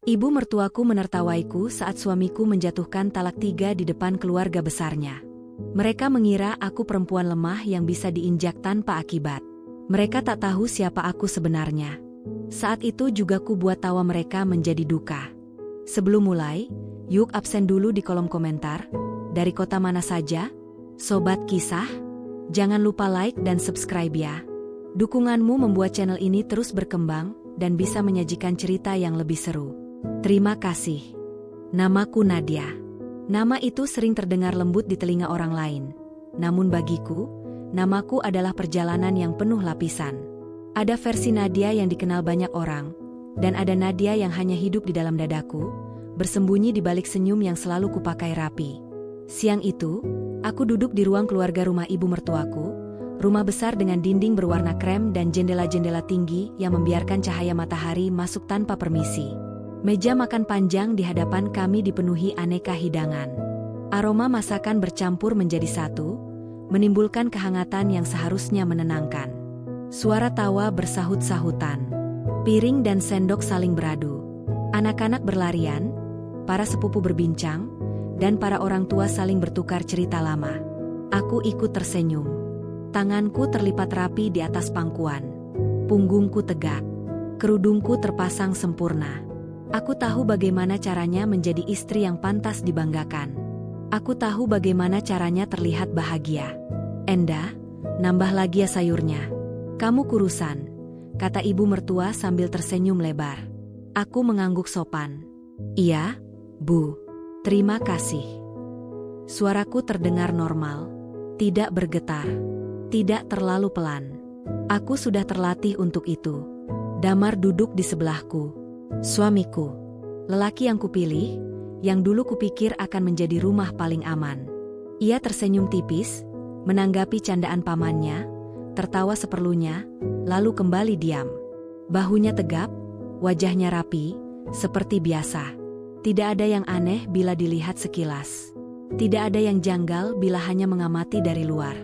Ibu mertuaku menertawaiku saat suamiku menjatuhkan talak 3 di depan keluarga besarnya. Mereka mengira aku perempuan lemah yang bisa diinjak tanpa akibat. Mereka tak tahu siapa aku sebenarnya. Saat itu juga ku buat tawa mereka menjadi duka. Sebelum mulai, yuk absen dulu di kolom komentar. Dari kota mana saja? Sobat Kisah? Jangan lupa like dan subscribe ya. Dukunganmu membuat channel ini terus berkembang dan bisa menyajikan cerita yang lebih seru. Terima kasih. Namaku Nadia. Nama itu sering terdengar lembut di telinga orang lain. Namun bagiku, namaku adalah perjalanan yang penuh lapisan. Ada versi Nadia yang dikenal banyak orang, dan ada Nadia yang hanya hidup di dalam dadaku, bersembunyi di balik senyum yang selalu kupakai rapi. Siang itu, aku duduk di ruang keluarga rumah ibu mertuaku, rumah besar dengan dinding berwarna krem dan jendela-jendela tinggi yang membiarkan cahaya matahari masuk tanpa permisi. Meja makan panjang di hadapan kami dipenuhi aneka hidangan. Aroma masakan bercampur menjadi satu, menimbulkan kehangatan yang seharusnya menenangkan. Suara tawa bersahut-sahutan. Piring dan sendok saling beradu. Anak-anak berlarian, para sepupu berbincang, dan para orang tua saling bertukar cerita lama. Aku ikut tersenyum. Tanganku terlipat rapi di atas pangkuan. Punggungku tegak. Kerudungku terpasang sempurna. Aku tahu bagaimana caranya menjadi istri yang pantas dibanggakan. Aku tahu bagaimana caranya terlihat bahagia. Enda, nambah lagi ya sayurnya. Kamu kurusan, kata ibu mertua sambil tersenyum lebar. Aku mengangguk sopan. Iya, Bu. Terima kasih. Suaraku terdengar normal. Tidak bergetar. Tidak terlalu pelan. Aku sudah terlatih untuk itu. Damar duduk di sebelahku. Suamiku. Lelaki yang kupilih, yang dulu kupikir akan menjadi rumah paling aman. Ia tersenyum tipis, menanggapi candaan pamannya, tertawa seperlunya, lalu kembali diam. Bahunya tegap, wajahnya rapi, seperti biasa. Tidak ada yang aneh bila dilihat sekilas. Tidak ada yang janggal bila hanya mengamati dari luar.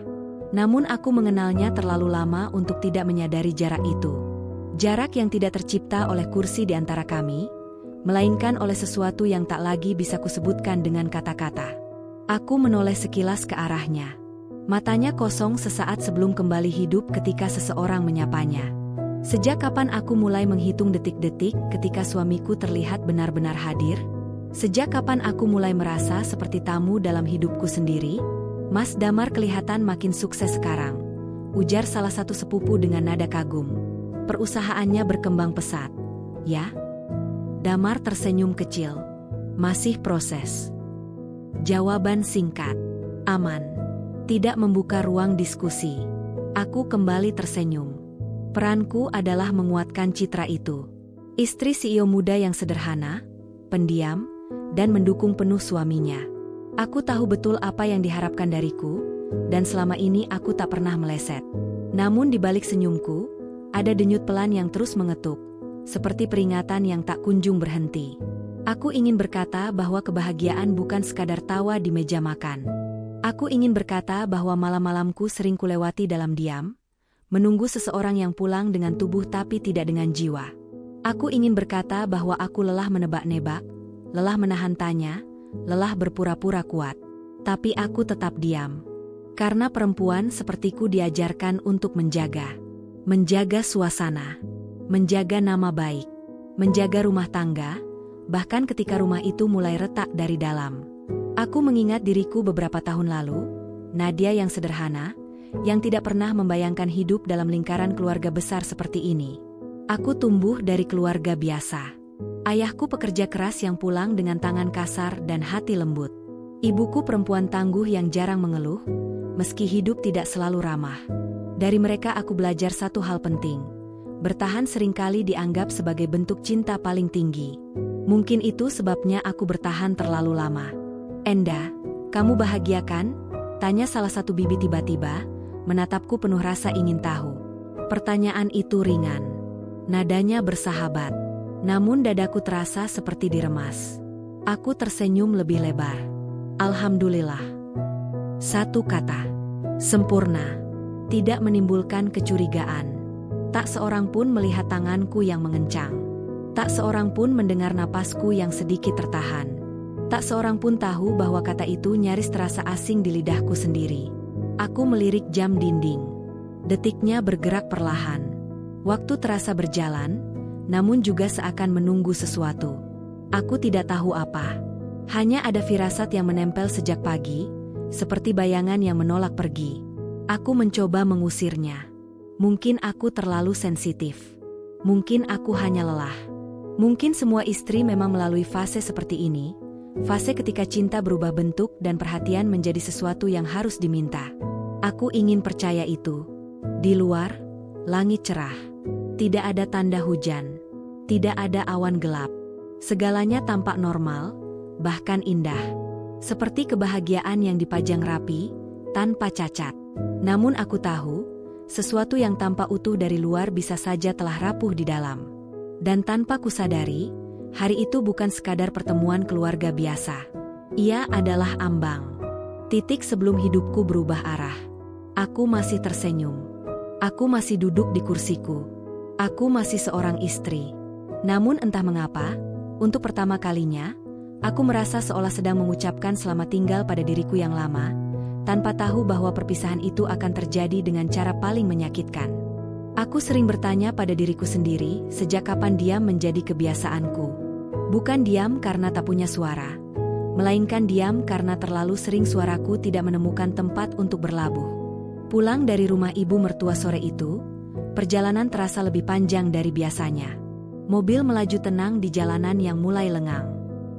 Namun aku mengenalnya terlalu lama untuk tidak menyadari jarak itu. Jarak yang tidak tercipta oleh kursi di antara kami, melainkan oleh sesuatu yang tak lagi bisa kusebutkan dengan kata-kata. Aku menoleh sekilas ke arahnya. Matanya kosong sesaat sebelum kembali hidup ketika seseorang menyapanya. Sejak kapan aku mulai menghitung detik-detik ketika suamiku terlihat benar-benar hadir? Sejak kapan aku mulai merasa seperti tamu dalam hidupku sendiri? Mas Damar kelihatan makin sukses sekarang, ujar salah satu sepupu dengan nada kagum. Perusahaannya berkembang pesat. Ya? Damar tersenyum kecil. Masih proses. Jawaban singkat. Aman. Tidak membuka ruang diskusi. Aku kembali tersenyum. Peranku adalah menguatkan citra itu. Istri CEO muda yang sederhana, pendiam, dan mendukung penuh suaminya. Aku tahu betul apa yang diharapkan dariku, dan selama ini aku tak pernah meleset. Namun di balik senyumku, ada denyut pelan yang terus mengetuk, seperti peringatan yang tak kunjung berhenti. Aku ingin berkata bahwa kebahagiaan bukan sekadar tawa di meja makan. Aku ingin berkata bahwa malam-malamku sering kulewati dalam diam, menunggu seseorang yang pulang dengan tubuh tapi tidak dengan jiwa. Aku ingin berkata bahwa aku lelah menebak-nebak, lelah menahan tanya, lelah berpura-pura kuat. Tapi aku tetap diam. Karena perempuan sepertiku diajarkan untuk menjaga. Menjaga suasana. Menjaga nama baik. Menjaga rumah tangga, bahkan ketika rumah itu mulai retak dari dalam. Aku mengingat diriku beberapa tahun lalu, Nadia yang sederhana, yang tidak pernah membayangkan hidup dalam lingkaran keluarga besar seperti ini. Aku tumbuh dari keluarga biasa. Ayahku pekerja keras yang pulang dengan tangan kasar dan hati lembut. Ibuku perempuan tangguh yang jarang mengeluh, meski hidup tidak selalu ramah. Dari mereka aku belajar satu hal penting. Bertahan seringkali dianggap sebagai bentuk cinta paling tinggi. Mungkin itu sebabnya aku bertahan terlalu lama. Enda, kamu bahagia kan? Tanya salah satu bibi tiba-tiba, menatapku penuh rasa ingin tahu. Pertanyaan itu ringan. Nadanya bersahabat. Namun dadaku terasa seperti diremas. Aku tersenyum lebih lebar. Alhamdulillah. Satu kata. Sempurna. Tidak menimbulkan kecurigaan. Tak seorang pun melihat tanganku yang mengencang. Tak seorang pun mendengar napasku yang sedikit tertahan. Tak seorang pun tahu bahwa kata itu nyaris terasa asing di lidahku sendiri. Aku melirik jam dinding. Detiknya bergerak perlahan. Waktu terasa berjalan, namun juga seakan menunggu sesuatu. Aku tidak tahu apa. Hanya ada firasat yang menempel sejak pagi, seperti bayangan yang menolak pergi. Aku mencoba mengusirnya. Mungkin aku terlalu sensitif. Mungkin aku hanya lelah. Mungkin semua istri memang melalui fase seperti ini, fase ketika cinta berubah bentuk dan perhatian menjadi sesuatu yang harus diminta. Aku ingin percaya itu. Di luar, langit cerah. Tidak ada tanda hujan. Tidak ada awan gelap. Segalanya tampak normal, bahkan indah. Seperti kebahagiaan yang dipajang rapi, tanpa cacat. Namun aku tahu, sesuatu yang tampak utuh dari luar bisa saja telah rapuh di dalam. Dan tanpa kusadari, hari itu bukan sekadar pertemuan keluarga biasa. Ia adalah ambang. Titik sebelum hidupku berubah arah. Aku masih tersenyum. Aku masih duduk di kursiku. Aku masih seorang istri. Namun entah mengapa, untuk pertama kalinya, aku merasa seolah sedang mengucapkan selamat tinggal pada diriku yang lama, tanpa tahu bahwa perpisahan itu akan terjadi dengan cara paling menyakitkan. Aku sering bertanya pada diriku sendiri, sejak kapan diam menjadi kebiasaanku. Bukan diam karena tak punya suara, melainkan diam karena terlalu sering suaraku tidak menemukan tempat untuk berlabuh. Pulang dari rumah ibu mertua sore itu, perjalanan terasa lebih panjang dari biasanya. Mobil melaju tenang di jalanan yang mulai lengang.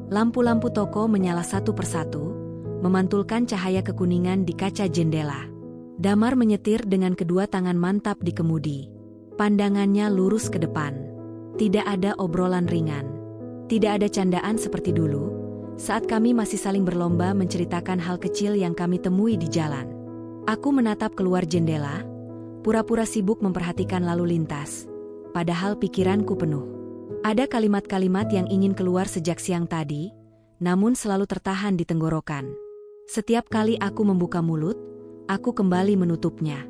Lampu-lampu toko menyala satu persatu, memantulkan cahaya kekuningan di kaca jendela. Damar menyetir dengan kedua tangan mantap di kemudi. Pandangannya lurus ke depan. Tidak ada obrolan ringan. Tidak ada candaan seperti dulu, saat kami masih saling berlomba menceritakan hal kecil yang kami temui di jalan. Aku menatap keluar jendela, pura-pura sibuk memperhatikan lalu lintas, padahal pikiranku penuh. Ada kalimat-kalimat yang ingin keluar sejak siang tadi, namun selalu tertahan di tenggorokan. Setiap kali aku membuka mulut, aku kembali menutupnya.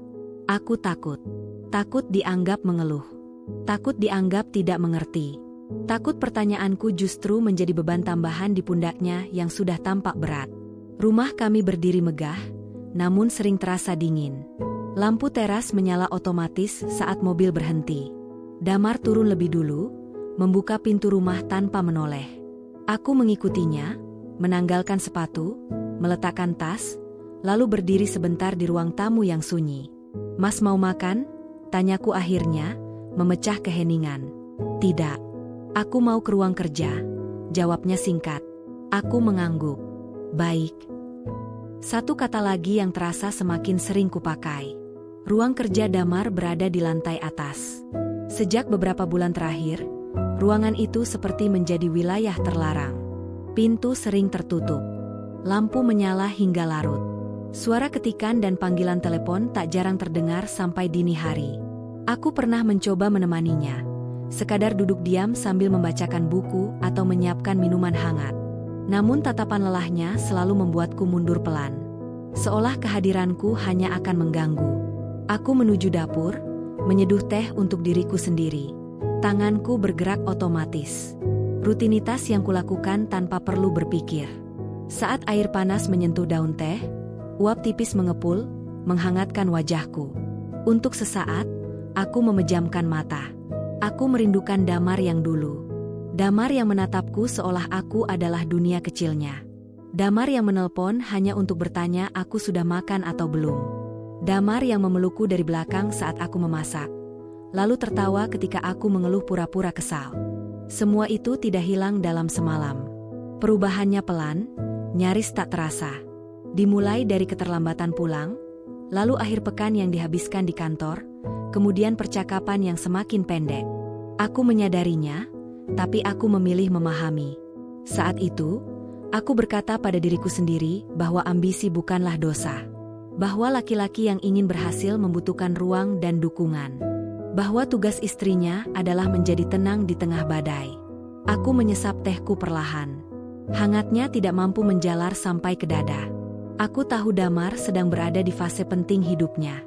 Aku takut. Takut dianggap mengeluh. Takut dianggap tidak mengerti. Takut pertanyaanku justru menjadi beban tambahan di pundaknya yang sudah tampak berat. Rumah kami berdiri megah, namun sering terasa dingin. Lampu teras menyala otomatis saat mobil berhenti. Damar turun lebih dulu, membuka pintu rumah tanpa menoleh. Aku mengikutinya, menanggalkan sepatu, meletakkan tas, lalu berdiri sebentar di ruang tamu yang sunyi. "Mas mau makan?" tanyaku akhirnya, memecah keheningan. "Tidak. Aku mau ke ruang kerja," jawabnya singkat. Aku mengangguk. "Baik." Satu kata lagi yang terasa semakin sering kupakai. Ruang kerja Damar berada di lantai atas. Sejak beberapa bulan terakhir, ruangan itu seperti menjadi wilayah terlarang. Pintu sering tertutup. Lampu menyala hingga larut. Suara ketikan dan panggilan telepon tak jarang terdengar sampai dini hari. Aku pernah mencoba menemaninya, sekadar duduk diam sambil membacakan buku atau menyiapkan minuman hangat. Namun tatapan lelahnya selalu membuatku mundur pelan. Seolah kehadiranku hanya akan mengganggu. Aku menuju dapur, menyeduh teh untuk diriku sendiri. Tanganku bergerak otomatis. Rutinitas yang kulakukan tanpa perlu berpikir. Saat air panas menyentuh daun teh, uap tipis mengepul, menghangatkan wajahku. Untuk sesaat, aku memejamkan mata. Aku merindukan Damar yang dulu. Damar yang menatapku seolah aku adalah dunia kecilnya. Damar yang menelpon hanya untuk bertanya aku sudah makan atau belum. Damar yang memelukku dari belakang saat aku memasak. Lalu tertawa ketika aku mengeluh pura-pura kesal. Semua itu tidak hilang dalam semalam. Perubahannya pelan, nyaris tak terasa. Dimulai dari keterlambatan pulang, lalu akhir pekan yang dihabiskan di kantor, kemudian percakapan yang semakin pendek. Aku menyadarinya, tapi aku memilih memahami. Saat itu, aku berkata pada diriku sendiri bahwa ambisi bukanlah dosa. Bahwa laki-laki yang ingin berhasil membutuhkan ruang dan dukungan. Bahwa tugas istrinya adalah menjadi tenang di tengah badai. Aku menyesap tehku perlahan. Hangatnya tidak mampu menjalar sampai ke dada. Aku tahu Damar sedang berada di fase penting hidupnya.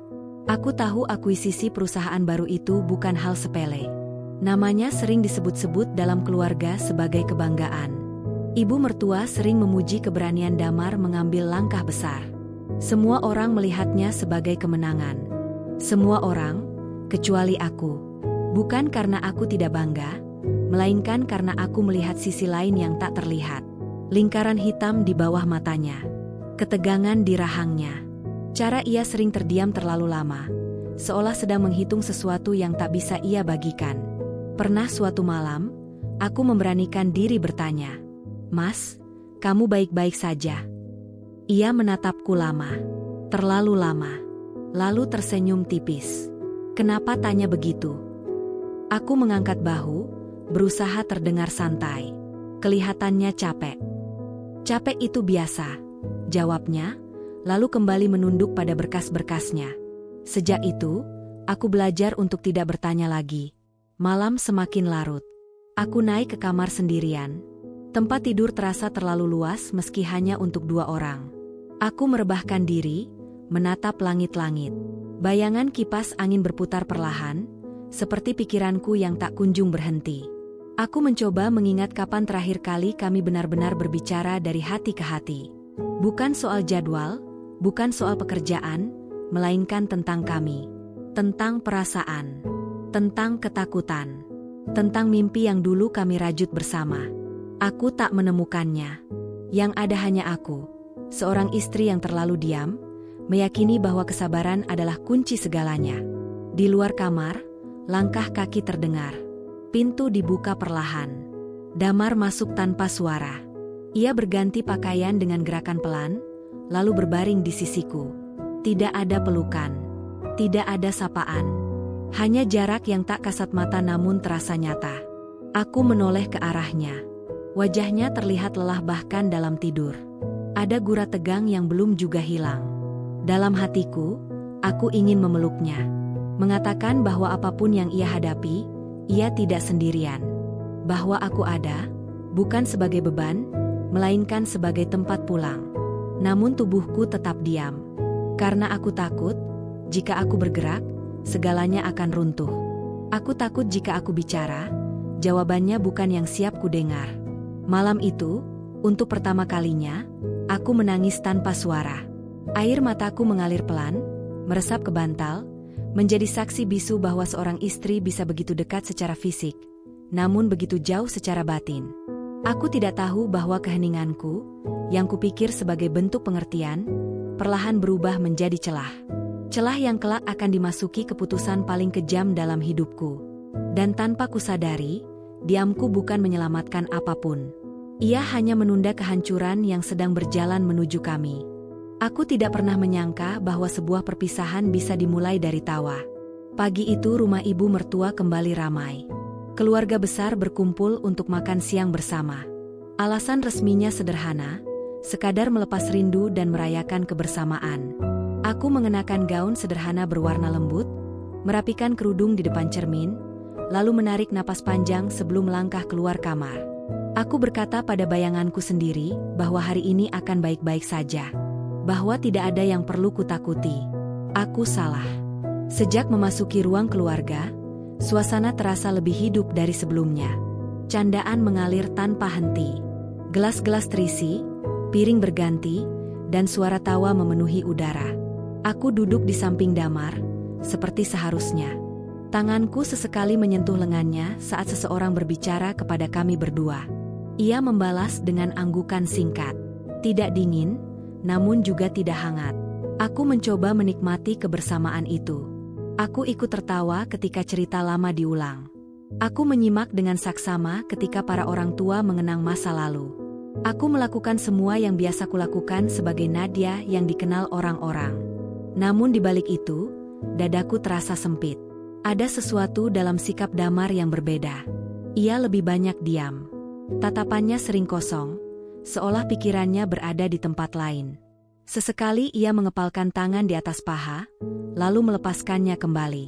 Aku tahu akuisisi perusahaan baru itu bukan hal sepele. Namanya sering disebut-sebut dalam keluarga sebagai kebanggaan. Ibu mertua sering memuji keberanian Damar mengambil langkah besar. Semua orang melihatnya sebagai kemenangan. Semua orang, kecuali aku. Bukan karena aku tidak bangga, melainkan karena aku melihat sisi lain yang tak terlihat. Lingkaran hitam di bawah matanya. Ketegangan di rahangnya. Cara ia sering terdiam terlalu lama, seolah sedang menghitung sesuatu yang tak bisa ia bagikan. Pernah suatu malam, aku memberanikan diri bertanya, "Mas, kamu baik-baik saja?" Ia menatapku lama, terlalu lama, lalu tersenyum tipis. "Kenapa tanya begitu?" Aku mengangkat bahu, berusaha terdengar santai. Kelihatannya capek. "Capek itu biasa," jawabnya, lalu kembali menunduk pada berkas-berkasnya. Sejak itu, aku belajar untuk tidak bertanya lagi. Malam semakin larut. Aku naik ke kamar sendirian. Tempat tidur terasa terlalu luas meski hanya untuk 2 orang. Aku merebahkan diri, menatap langit-langit. Bayangan kipas angin berputar perlahan, seperti pikiranku yang tak kunjung berhenti. Aku mencoba mengingat kapan terakhir kali kami benar-benar berbicara dari hati ke hati. Bukan soal jadwal, bukan soal pekerjaan, melainkan tentang kami. Tentang perasaan. Tentang ketakutan. Tentang mimpi yang dulu kami rajut bersama. Aku tak menemukannya. Yang ada hanya aku, seorang istri yang terlalu diam, meyakini bahwa kesabaran adalah kunci segalanya. Di luar kamar, langkah kaki terdengar. Pintu dibuka perlahan. Damar masuk tanpa suara. Ia berganti pakaian dengan gerakan pelan, lalu berbaring di sisiku. Tidak ada pelukan. Tidak ada sapaan. Hanya jarak yang tak kasat mata namun terasa nyata. Aku menoleh ke arahnya. Wajahnya terlihat lelah bahkan dalam tidur. Ada gura tegang yang belum juga hilang. Dalam hatiku, aku ingin memeluknya. Mengatakan bahwa apapun yang ia hadapi, ia tidak sendirian. Bahwa aku ada, bukan sebagai beban, melainkan sebagai tempat pulang. Namun tubuhku tetap diam. Karena aku takut, jika aku bergerak, segalanya akan runtuh. Aku takut jika aku bicara, jawabannya bukan yang siap kudengar. Malam itu, untuk pertama kalinya, aku menangis tanpa suara. Air mataku mengalir pelan, meresap ke bantal, menjadi saksi bisu bahwa seorang istri bisa begitu dekat secara fisik, namun begitu jauh secara batin. Aku tidak tahu bahwa keheninganku, yang kupikir sebagai bentuk pengertian, perlahan berubah menjadi celah. Celah yang kelak akan dimasuki keputusan paling kejam dalam hidupku. Dan tanpa kusadari, diamku bukan menyelamatkan apapun. Ia hanya menunda kehancuran yang sedang berjalan menuju kami. Aku tidak pernah menyangka bahwa sebuah perpisahan bisa dimulai dari tawa. Pagi itu rumah ibu mertua kembali ramai. Keluarga besar berkumpul untuk makan siang bersama. Alasan resminya sederhana, sekadar melepas rindu dan merayakan kebersamaan. Aku mengenakan gaun sederhana berwarna lembut, merapikan kerudung di depan cermin, lalu menarik napas panjang sebelum melangkah keluar kamar. Aku berkata pada bayanganku sendiri bahwa hari ini akan baik-baik saja. Bahwa tidak ada yang perlu kutakuti. Aku salah. Sejak memasuki ruang keluarga, suasana terasa lebih hidup dari sebelumnya. Candaan mengalir tanpa henti. Gelas-gelas terisi, piring berganti, dan suara tawa memenuhi udara. Aku duduk di samping Damar, seperti seharusnya. Tanganku sesekali menyentuh lengannya saat seseorang berbicara kepada kami berdua. Ia membalas dengan anggukan singkat. Tidak dingin, namun juga tidak hangat. Aku mencoba menikmati kebersamaan itu. Aku ikut tertawa ketika cerita lama diulang. Aku menyimak dengan saksama ketika para orang tua mengenang masa lalu. Aku melakukan semua yang biasa kulakukan sebagai Nadia yang dikenal orang-orang. Namun di balik itu, dadaku terasa sempit. Ada sesuatu dalam sikap Damar yang berbeda. Ia lebih banyak diam. Tatapannya sering kosong, seolah pikirannya berada di tempat lain. Sesekali ia mengepalkan tangan di atas paha, lalu melepaskannya kembali.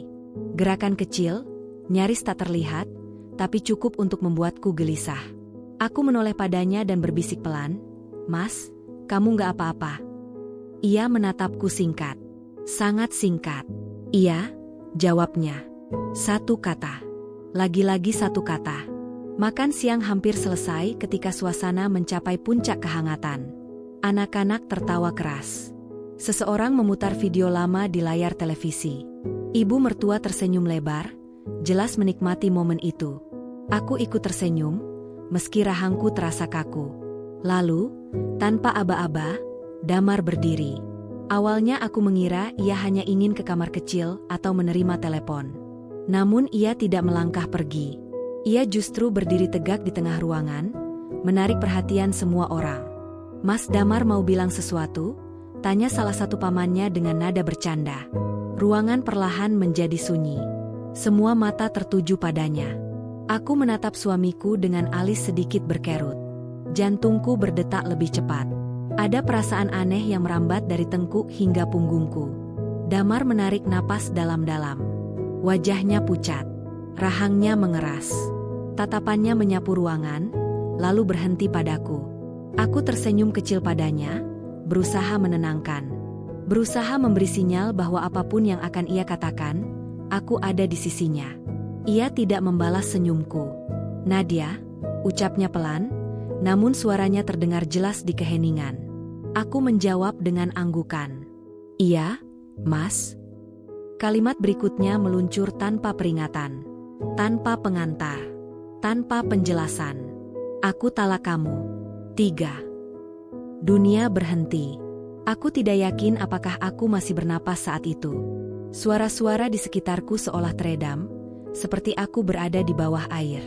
Gerakan kecil, nyaris tak terlihat, tapi cukup untuk membuatku gelisah. Aku menoleh padanya dan berbisik pelan, "Mas, kamu gak apa-apa?" Ia menatapku singkat. Sangat singkat. "Iya," jawabnya. Satu kata. Lagi-lagi satu kata. Makan siang hampir selesai ketika suasana mencapai puncak kehangatan. Anak-anak tertawa keras. Seseorang memutar video lama di layar televisi. Ibu mertua tersenyum lebar, jelas menikmati momen itu. Aku ikut tersenyum, meski rahangku terasa kaku. Lalu, tanpa aba-aba, Damar berdiri. Awalnya aku mengira ia hanya ingin ke kamar kecil atau menerima telepon. Namun ia tidak melangkah pergi. Ia justru berdiri tegak di tengah ruangan, menarik perhatian semua orang. "Mas Damar mau bilang sesuatu?" tanya salah satu pamannya dengan nada bercanda. Ruangan perlahan menjadi sunyi. Semua mata tertuju padanya. Aku menatap suamiku dengan alis sedikit berkerut. Jantungku berdetak lebih cepat. Ada perasaan aneh yang merambat dari tengkuk hingga punggungku. Damar menarik napas dalam-dalam. Wajahnya pucat. Rahangnya mengeras. Tatapannya menyapu ruangan, lalu berhenti padaku. Aku tersenyum kecil padanya, berusaha menenangkan. Berusaha memberi sinyal bahwa apapun yang akan ia katakan, aku ada di sisinya. Ia tidak membalas senyumku. "Nadia," ucapnya pelan, namun suaranya terdengar jelas di keheningan. Aku menjawab dengan anggukan. "Iya, Mas." Kalimat berikutnya meluncur tanpa peringatan, tanpa pengantar, tanpa penjelasan. "Aku talak kamu." 3. Dunia berhenti. Aku tidak yakin apakah aku masih bernapas saat itu. Suara-suara di sekitarku seolah teredam, seperti aku berada di bawah air.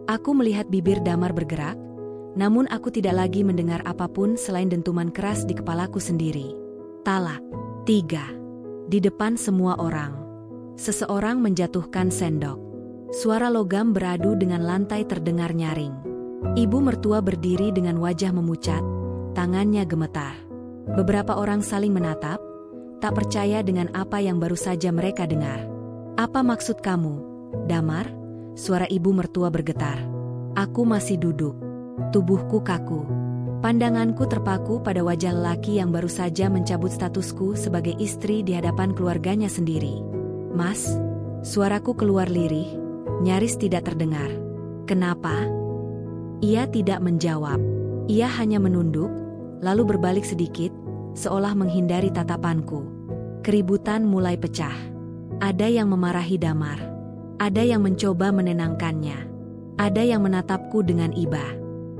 Aku melihat bibir Damar bergerak, namun aku tidak lagi mendengar apapun selain dentuman keras di kepalaku sendiri. Talak. 3. Di depan semua orang. Seseorang menjatuhkan sendok. Suara logam beradu dengan lantai terdengar nyaring. Ibu mertua berdiri dengan wajah memucat, tangannya gemetar. Beberapa orang saling menatap, tak percaya dengan apa yang baru saja mereka dengar. "Apa maksud kamu, Damar?" Suara ibu mertua bergetar. Aku masih duduk. Tubuhku kaku. Pandanganku terpaku pada wajah lelaki yang baru saja mencabut statusku sebagai istri di hadapan keluarganya sendiri. "Mas," suaraku keluar lirih, nyaris tidak terdengar. "Kenapa?" Ia tidak menjawab. Ia hanya menunduk, lalu berbalik sedikit, seolah menghindari tatapanku. Keributan mulai pecah. Ada yang memarahi Damar. Ada yang mencoba menenangkannya. Ada yang menatapku dengan iba.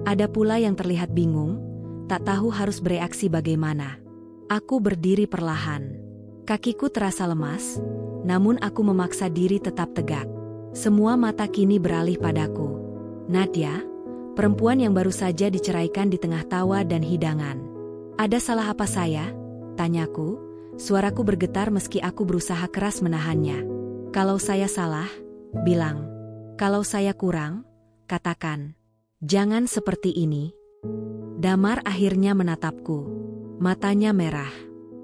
Ada pula yang terlihat bingung, tak tahu harus bereaksi bagaimana. Aku berdiri perlahan. Kakiku terasa lemas, namun aku memaksa diri tetap tegak. Semua mata kini beralih padaku. "Nadia," perempuan yang baru saja diceraikan di tengah tawa dan hidangan. "Ada salah apa saya?" tanyaku. Suaraku bergetar meski aku berusaha keras menahannya. "Kalau saya salah, bilang. Kalau saya kurang, katakan. Jangan seperti ini." Damar akhirnya menatapku. Matanya merah.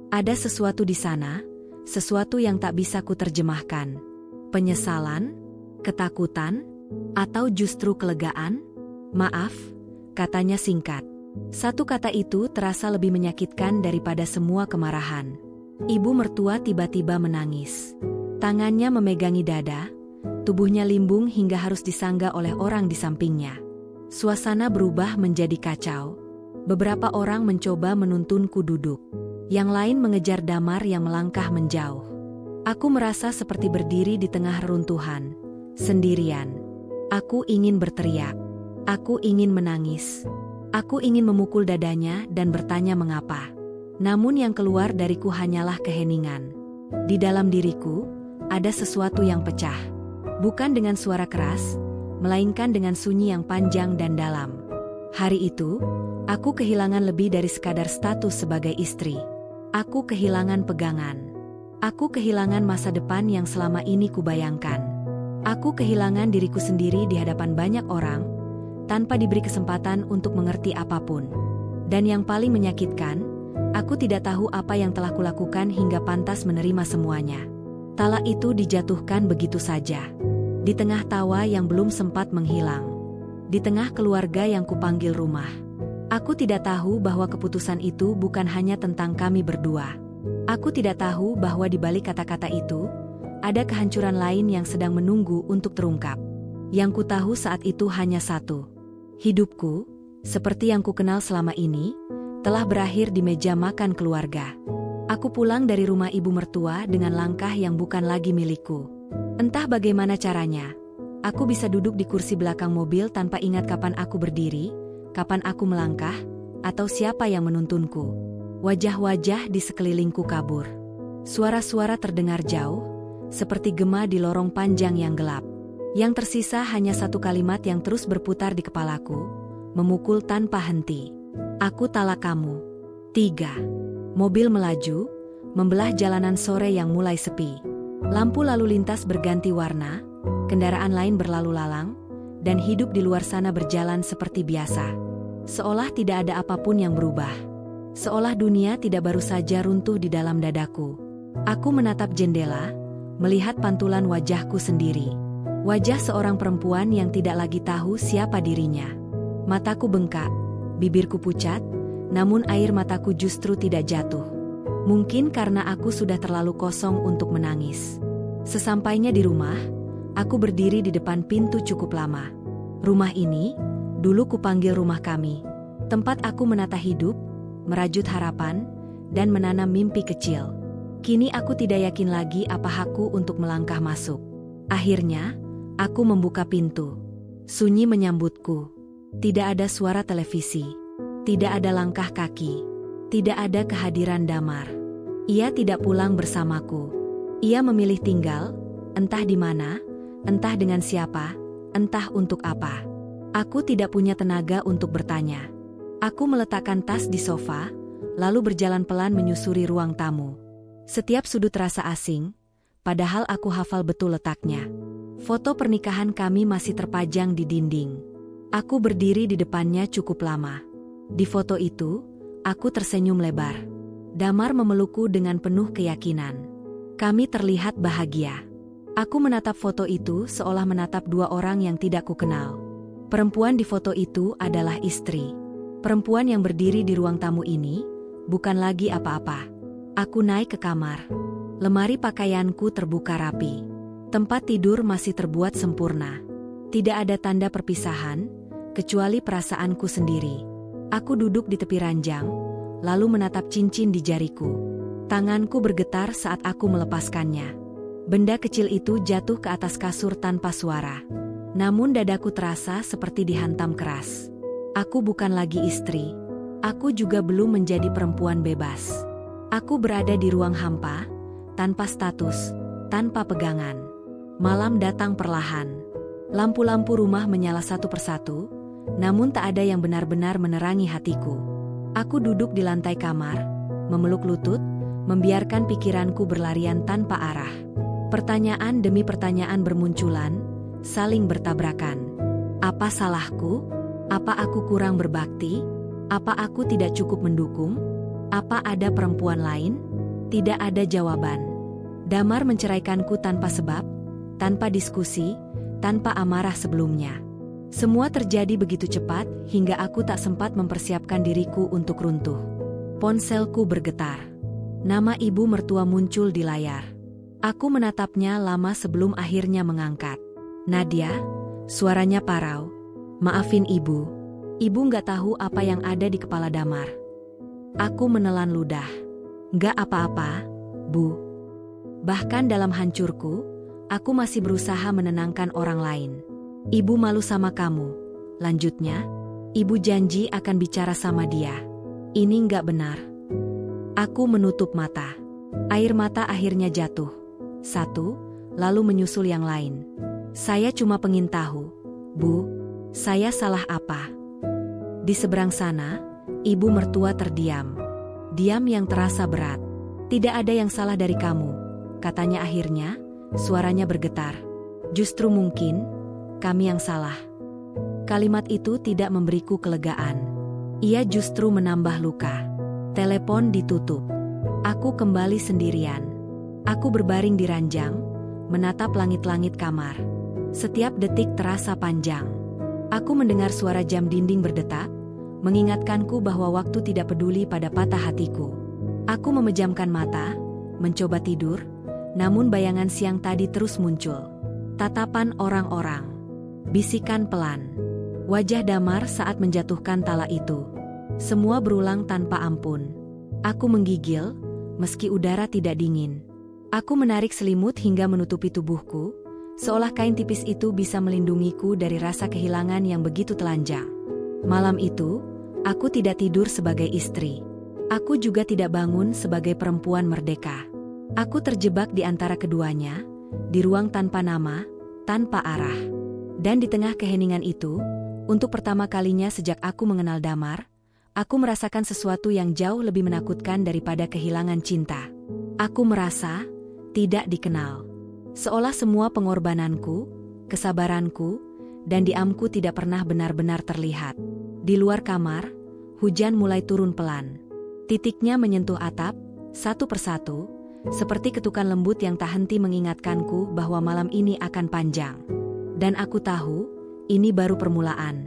Ada sesuatu di sana, sesuatu yang tak bisa kuterjemahkan. Penyesalan, ketakutan, atau justru kelegaan? "Maaf," katanya singkat. Satu kata itu terasa lebih menyakitkan daripada semua kemarahan. Ibu mertua tiba-tiba menangis. Tangannya memegangi dada, tubuhnya limbung hingga harus disangga oleh orang di sampingnya. Suasana berubah menjadi kacau. Beberapa orang mencoba menuntunku duduk. Yang lain mengejar Damar yang melangkah menjauh. Aku merasa seperti berdiri di tengah reruntuhan, sendirian. Aku ingin berteriak. Aku ingin menangis. Aku ingin memukul dadanya dan bertanya mengapa. Namun yang keluar dariku hanyalah keheningan. Di dalam diriku, ada sesuatu yang pecah. Bukan dengan suara keras, melainkan dengan sunyi yang panjang dan dalam. Hari itu, aku kehilangan lebih dari sekadar status sebagai istri. Aku kehilangan pegangan. Aku kehilangan masa depan yang selama ini kubayangkan. Aku kehilangan diriku sendiri di hadapan banyak orang, tanpa diberi kesempatan untuk mengerti apapun. Dan yang paling menyakitkan, aku tidak tahu apa yang telah kulakukan hingga pantas menerima semuanya. Talak itu dijatuhkan begitu saja. Di tengah tawa yang belum sempat menghilang. Di tengah keluarga yang kupanggil rumah. Aku tidak tahu bahwa keputusan itu bukan hanya tentang kami berdua. Aku tidak tahu bahwa di balik kata-kata itu, ada kehancuran lain yang sedang menunggu untuk terungkap. Yang ku tahu saat itu hanya satu. Hidupku, seperti yang ku kenal selama ini, telah berakhir di meja makan keluarga. Aku pulang dari rumah ibu mertua dengan langkah yang bukan lagi milikku. Entah bagaimana caranya, aku bisa duduk di kursi belakang mobil tanpa ingat kapan aku berdiri, kapan aku melangkah, atau siapa yang menuntunku. Wajah-wajah di sekelilingku kabur. Suara-suara terdengar jauh, seperti gema di lorong panjang yang gelap. Yang tersisa hanya satu kalimat yang terus berputar di kepalaku, memukul tanpa henti. Aku talak kamu. 3. Mobil melaju, membelah jalanan sore yang mulai sepi. Lampu lalu lintas berganti warna, kendaraan lain berlalu lalang, dan hidup di luar sana berjalan seperti biasa. Seolah tidak ada apapun yang berubah. Seolah dunia tidak baru saja runtuh di dalam dadaku. Aku menatap jendela, melihat pantulan wajahku sendiri. Wajah seorang perempuan yang tidak lagi tahu siapa dirinya. Mataku bengkak, bibirku pucat, namun air mataku justru tidak jatuh. Mungkin karena aku sudah terlalu kosong untuk menangis. Sesampainya di rumah, aku berdiri di depan pintu cukup lama. Rumah ini, dulu kupanggil rumah kami. Tempat aku menata hidup, merajut harapan, dan menanam mimpi kecil. Kini aku tidak yakin lagi apa hakku untuk melangkah masuk. Akhirnya, aku membuka pintu. Sunyi menyambutku. Tidak ada suara televisi. Tidak ada langkah kaki. Tidak ada kehadiran Damar. Ia tidak pulang bersamaku. Ia memilih tinggal, entah di mana, entah dengan siapa, entah untuk apa. Aku tidak punya tenaga untuk bertanya. Aku meletakkan tas di sofa, lalu berjalan pelan menyusuri ruang tamu. Setiap sudut terasa asing, padahal aku hafal betul letaknya. Foto pernikahan kami masih terpajang di dinding. Aku berdiri di depannya cukup lama. Di foto itu, aku tersenyum lebar. Damar memelukku dengan penuh keyakinan. Kami terlihat bahagia. Aku menatap foto itu seolah menatap dua orang yang tidak kukenal. Perempuan di foto itu adalah istri. Perempuan yang berdiri di ruang tamu ini, bukan lagi apa-apa. Aku naik ke kamar. Lemari pakaianku terbuka rapi. Tempat tidur masih terbuat sempurna. Tidak ada tanda perpisahan, kecuali perasaanku sendiri. Aku duduk di tepi ranjang, lalu menatap cincin di jariku. Tanganku bergetar saat aku melepaskannya. Benda kecil itu jatuh ke atas kasur tanpa suara. Namun dadaku terasa seperti dihantam keras. Aku bukan lagi istri. Aku juga belum menjadi perempuan bebas. Aku berada di ruang hampa, tanpa status, tanpa pegangan. Malam datang perlahan. Lampu-lampu rumah menyala satu persatu, namun tak ada yang benar-benar menerangi hatiku. Aku duduk di lantai kamar, memeluk lutut, membiarkan pikiranku berlarian tanpa arah. Pertanyaan demi pertanyaan bermunculan, saling bertabrakan. Apa salahku? Apa aku kurang berbakti? Apa aku tidak cukup mendukung? Apa ada perempuan lain? Tidak ada jawaban. Damar menceraikanku tanpa sebab, tanpa diskusi, tanpa amarah sebelumnya. Semua terjadi begitu cepat hingga aku tak sempat mempersiapkan diriku untuk runtuh. Ponselku bergetar. Nama ibu mertua muncul di layar. Aku menatapnya lama sebelum akhirnya mengangkat. Nadia, suaranya parau. Maafin ibu. Ibu nggak tahu apa yang ada di kepala Damar. Aku menelan ludah. Nggak apa-apa, Bu. Bahkan dalam hancurku, aku masih berusaha menenangkan orang lain. Ibu malu sama kamu. Lanjutnya, ibu janji akan bicara sama dia. Ini nggak benar. Aku menutup mata. Air mata akhirnya jatuh. Satu, lalu menyusul yang lain. Saya cuma pengen tahu, Bu, saya salah apa? Di seberang sana, ibu mertua terdiam. Diam yang terasa berat. Tidak ada yang salah dari kamu, katanya akhirnya, suaranya bergetar. Justru mungkin kami yang salah. Kalimat itu tidak memberiku kelegaan. Ia justru menambah luka. Telepon ditutup. Aku kembali sendirian. Aku berbaring di ranjang, menatap langit-langit kamar. Setiap detik terasa panjang. Aku mendengar suara jam dinding berdetak, mengingatkanku bahwa waktu tidak peduli pada patah hatiku. Aku memejamkan mata, mencoba tidur, namun bayangan siang tadi terus muncul. Tatapan orang-orang. Bisikan pelan. Wajah Damar saat menjatuhkan tala itu. Semua berulang tanpa ampun. Aku menggigil, meski udara tidak dingin. Aku menarik selimut hingga menutupi tubuhku, seolah kain tipis itu bisa melindungiku dari rasa kehilangan yang begitu telanjang. Malam itu, aku tidak tidur sebagai istri. Aku juga tidak bangun sebagai perempuan merdeka. Aku terjebak di antara keduanya, di ruang tanpa nama, tanpa arah. Dan di tengah keheningan itu, untuk pertama kalinya sejak aku mengenal Damar, aku merasakan sesuatu yang jauh lebih menakutkan daripada kehilangan cinta. Aku merasa tidak dikenal. Seolah semua pengorbananku, kesabaranku, dan diamku tidak pernah benar-benar terlihat. Di luar kamar, hujan mulai turun pelan. Titiknya menyentuh atap, satu persatu, seperti ketukan lembut yang tak henti mengingatkanku bahwa malam ini akan panjang. Dan aku tahu, ini baru permulaan.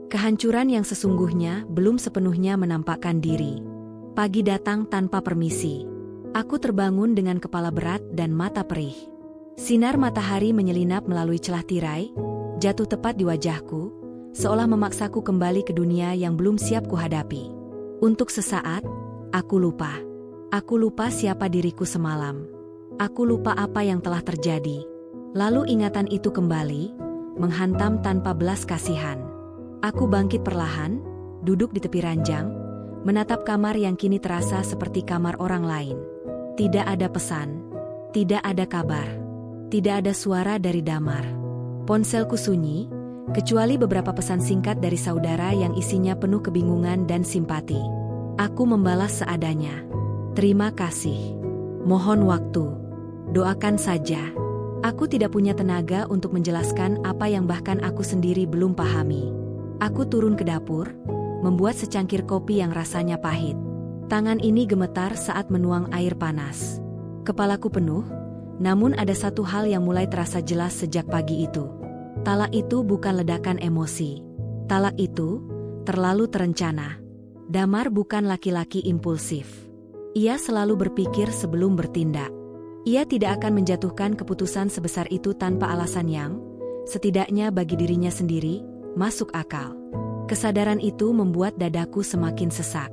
Kehancuran yang sesungguhnya belum sepenuhnya menampakkan diri. Pagi datang tanpa permisi. Aku terbangun dengan kepala berat dan mata perih. Sinar matahari menyelinap melalui celah tirai, jatuh tepat di wajahku, seolah memaksaku kembali ke dunia yang belum siap kuhadapi. Untuk sesaat, aku lupa. Aku lupa siapa diriku semalam. Aku lupa apa yang telah terjadi. Lalu ingatan itu kembali, menghantam tanpa belas kasihan. Aku bangkit perlahan, duduk di tepi ranjang, menatap kamar yang kini terasa seperti kamar orang lain. Tidak ada pesan, tidak ada kabar, tidak ada suara dari Damar. Ponselku sunyi, kecuali beberapa pesan singkat dari saudara yang isinya penuh kebingungan dan simpati. Aku membalas seadanya. Terima kasih. Mohon waktu. Doakan saja. Aku tidak punya tenaga untuk menjelaskan apa yang bahkan aku sendiri belum pahami. Aku turun ke dapur, membuat secangkir kopi yang rasanya pahit. Tangan ini gemetar saat menuang air panas. Kepalaku penuh, namun ada satu hal yang mulai terasa jelas sejak pagi itu. Talak itu bukan ledakan emosi. Talak itu terlalu terencana. Damar bukan laki-laki impulsif. Ia selalu berpikir sebelum bertindak. Ia tidak akan menjatuhkan keputusan sebesar itu tanpa alasan yang, setidaknya bagi dirinya sendiri, masuk akal. Kesadaran itu membuat dadaku semakin sesak.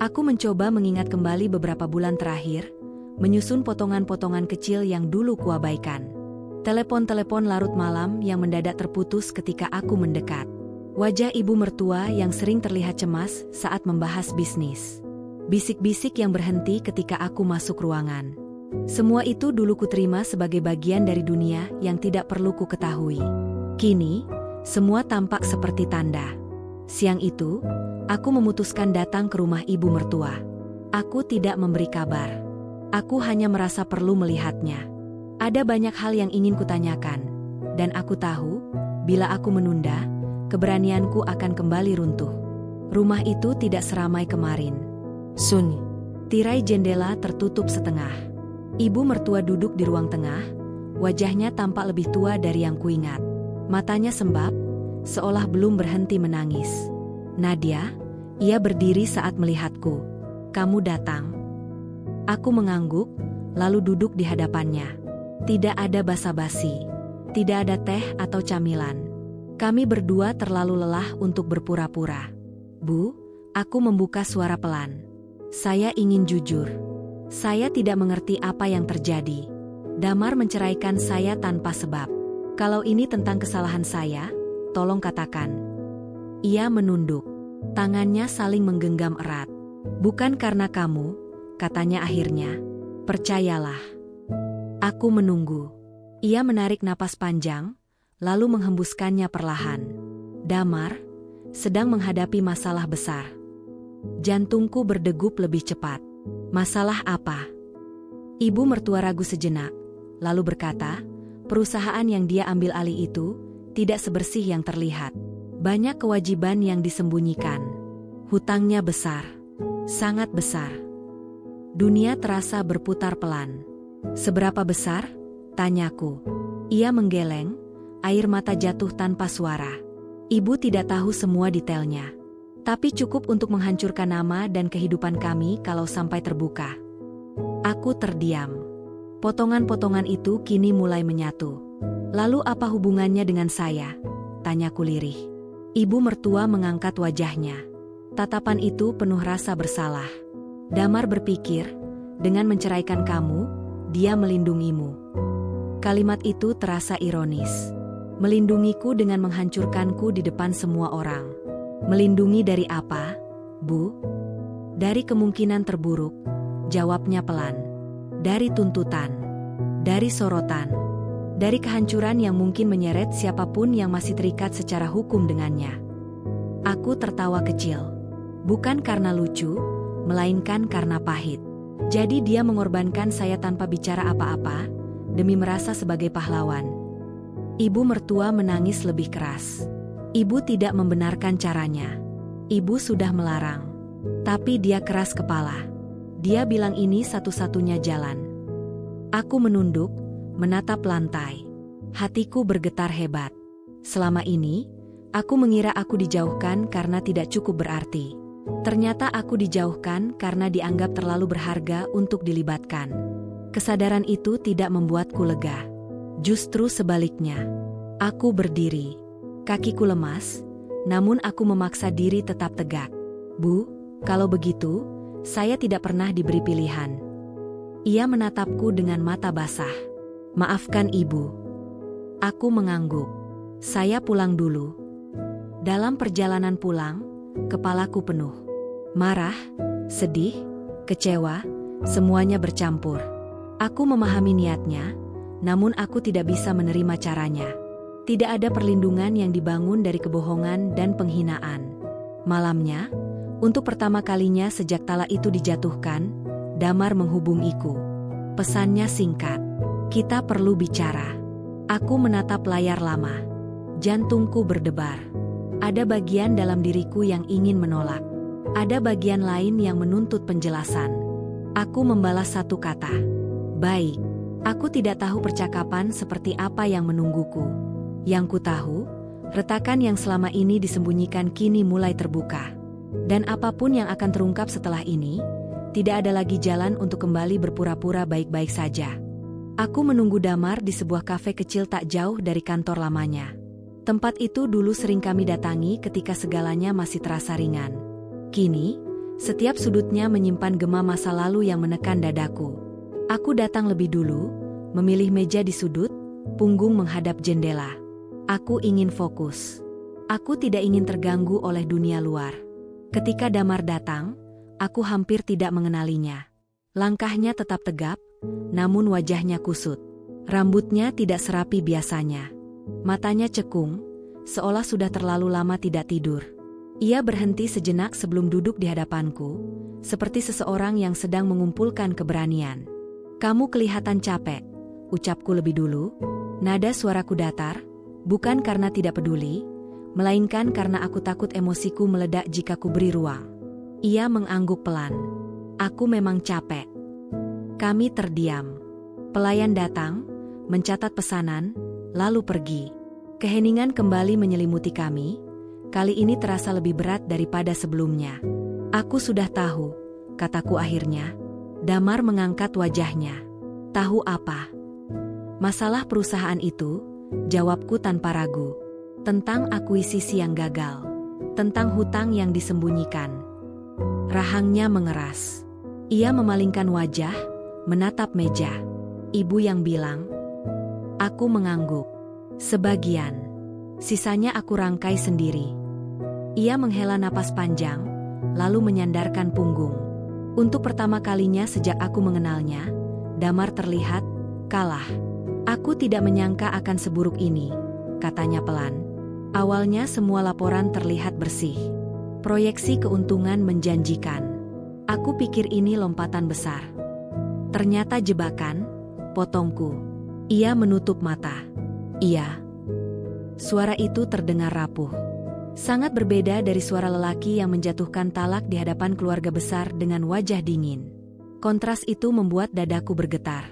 Aku mencoba mengingat kembali beberapa bulan terakhir, menyusun potongan-potongan kecil yang dulu kuabaikan. Telepon-telepon larut malam yang mendadak terputus ketika aku mendekat. Wajah ibu mertua yang sering terlihat cemas saat membahas bisnis. Bisik-bisik yang berhenti ketika aku masuk ruangan. Semua itu dulu kuterima sebagai bagian dari dunia yang tidak perlu ku ketahui. Kini, semua tampak seperti tanda. Siang itu, aku memutuskan datang ke rumah ibu mertua. Aku tidak memberi kabar. Aku hanya merasa perlu melihatnya. Ada banyak hal yang ingin kutanyakan, dan aku tahu, bila aku menunda, keberanianku akan kembali runtuh. Rumah itu tidak seramai kemarin. Sunyi. Tirai jendela tertutup setengah. Ibu mertua duduk di ruang tengah, wajahnya tampak lebih tua dari yang kuingat. Matanya sembab, seolah belum berhenti menangis. Nadia, ia berdiri saat melihatku. Kamu datang. Aku mengangguk, lalu duduk di hadapannya. Tidak ada basa-basi. Tidak ada teh atau camilan. Kami berdua terlalu lelah untuk berpura-pura. Bu, aku membuka suara pelan. Saya ingin jujur. Saya tidak mengerti apa yang terjadi. Damar menceraikan saya tanpa sebab. Kalau ini tentang kesalahan saya, tolong katakan. Ia menunduk. Tangannya saling menggenggam erat. Bukan karena kamu, katanya akhirnya. Percayalah. Aku menunggu. Ia menarik napas panjang, lalu menghembuskannya perlahan. Damar sedang menghadapi masalah besar. Jantungku berdegup lebih cepat. Masalah apa? Ibu mertua ragu sejenak, lalu berkata, perusahaan yang dia ambil alih itu tidak sebersih yang terlihat. Banyak kewajiban yang disembunyikan. Hutangnya besar. Sangat besar. Dunia terasa berputar pelan. Seberapa besar? Tanyaku. Ia menggeleng, air mata jatuh tanpa suara. Ibu tidak tahu semua detailnya. Tapi cukup untuk menghancurkan nama dan kehidupan kami kalau sampai terbuka. Aku terdiam. Potongan-potongan itu kini mulai menyatu. Lalu apa hubungannya dengan saya? Tanyaku lirih. Ibu mertua mengangkat wajahnya. Tatapan itu penuh rasa bersalah. Damar berpikir, dengan menceraikan kamu, dia melindungimu. Kalimat itu terasa ironis. Melindungiku dengan menghancurkanku di depan semua orang. Melindungi dari apa, Bu? Dari kemungkinan terburuk, jawabnya pelan. Dari tuntutan, dari sorotan, dari kehancuran yang mungkin menyeret siapapun yang masih terikat secara hukum dengannya. Aku tertawa kecil. Bukan karena lucu, melainkan karena pahit. Jadi dia mengorbankan saya tanpa bicara apa-apa, demi merasa sebagai pahlawan. Ibu mertua menangis lebih keras. Ibu tidak membenarkan caranya. Ibu sudah melarang. Tapi dia keras kepala. Dia bilang ini satu-satunya jalan. Aku menunduk, menatap lantai. Hatiku bergetar hebat. Selama ini, aku mengira aku dijauhkan karena tidak cukup berarti. Ternyata aku dijauhkan karena dianggap terlalu berharga untuk dilibatkan. Kesadaran itu tidak membuatku lega. Justru sebaliknya. Aku berdiri. Kakiku lemas, namun aku memaksa diri tetap tegak. Bu, kalau begitu, saya tidak pernah diberi pilihan. Ia menatapku dengan mata basah. Maafkan ibu. Aku mengangguk. Saya pulang dulu. Dalam perjalanan pulang, kepalaku penuh. Marah, sedih, kecewa, semuanya bercampur. Aku memahami niatnya, namun aku tidak bisa menerima caranya. Tidak ada perlindungan yang dibangun dari kebohongan dan penghinaan. Malamnya, untuk pertama kalinya sejak talak itu dijatuhkan, Damar menghubungiku. Pesannya singkat. Kita perlu bicara. Aku menatap layar lama. Jantungku berdebar. Ada bagian dalam diriku yang ingin menolak. Ada bagian lain yang menuntut penjelasan. Aku membalas satu kata. Baik. Aku tidak tahu percakapan seperti apa yang menungguku. Yang ku tahu, retakan yang selama ini disembunyikan kini mulai terbuka. Dan apapun yang akan terungkap setelah ini, tidak ada lagi jalan untuk kembali berpura-pura baik-baik saja. Aku menunggu Damar di sebuah kafe kecil tak jauh dari kantor lamanya. Tempat itu dulu sering kami datangi ketika segalanya masih terasa ringan. Kini, setiap sudutnya menyimpan gema masa lalu yang menekan dadaku. Aku datang lebih dulu, memilih meja di sudut, punggung menghadap jendela. Aku ingin fokus. Aku tidak ingin terganggu oleh dunia luar. Ketika Damar datang, aku hampir tidak mengenalinya. Langkahnya tetap tegap, namun wajahnya kusut. Rambutnya tidak serapi biasanya. Matanya cekung, seolah sudah terlalu lama tidak tidur. Ia berhenti sejenak sebelum duduk di hadapanku, seperti seseorang yang sedang mengumpulkan keberanian. Kamu kelihatan capek, ucapku lebih dulu. Nada suaraku datar, bukan karena tidak peduli, melainkan karena aku takut emosiku meledak jika ku beri ruang. Ia mengangguk pelan. Aku memang capek. Kami terdiam. Pelayan datang, mencatat pesanan, lalu pergi. Keheningan kembali menyelimuti kami. Kali ini terasa lebih berat daripada sebelumnya. Aku sudah tahu, kataku akhirnya. Damar mengangkat wajahnya. Tahu apa? Masalah perusahaan itu, jawabku tanpa ragu. Tentang akuisisi yang gagal. Tentang hutang yang disembunyikan. Rahangnya mengeras. Ia memalingkan wajah, menatap meja. Ibu yang bilang. Aku mengangguk. Sebagian. Sisanya aku rangkai sendiri. Ia menghela napas panjang, lalu menyandarkan punggung. Untuk pertama kalinya sejak aku mengenalnya, Damar terlihat kalah. Aku tidak menyangka akan seburuk ini, katanya pelan. Awalnya semua laporan terlihat bersih. Proyeksi keuntungan menjanjikan. Aku pikir ini lompatan besar. Ternyata jebakan, potongku. Ia menutup mata. Iya. Suara itu terdengar rapuh. Sangat berbeda dari suara lelaki yang menjatuhkan talak di hadapan keluarga besar dengan wajah dingin. Kontras itu membuat dadaku bergetar.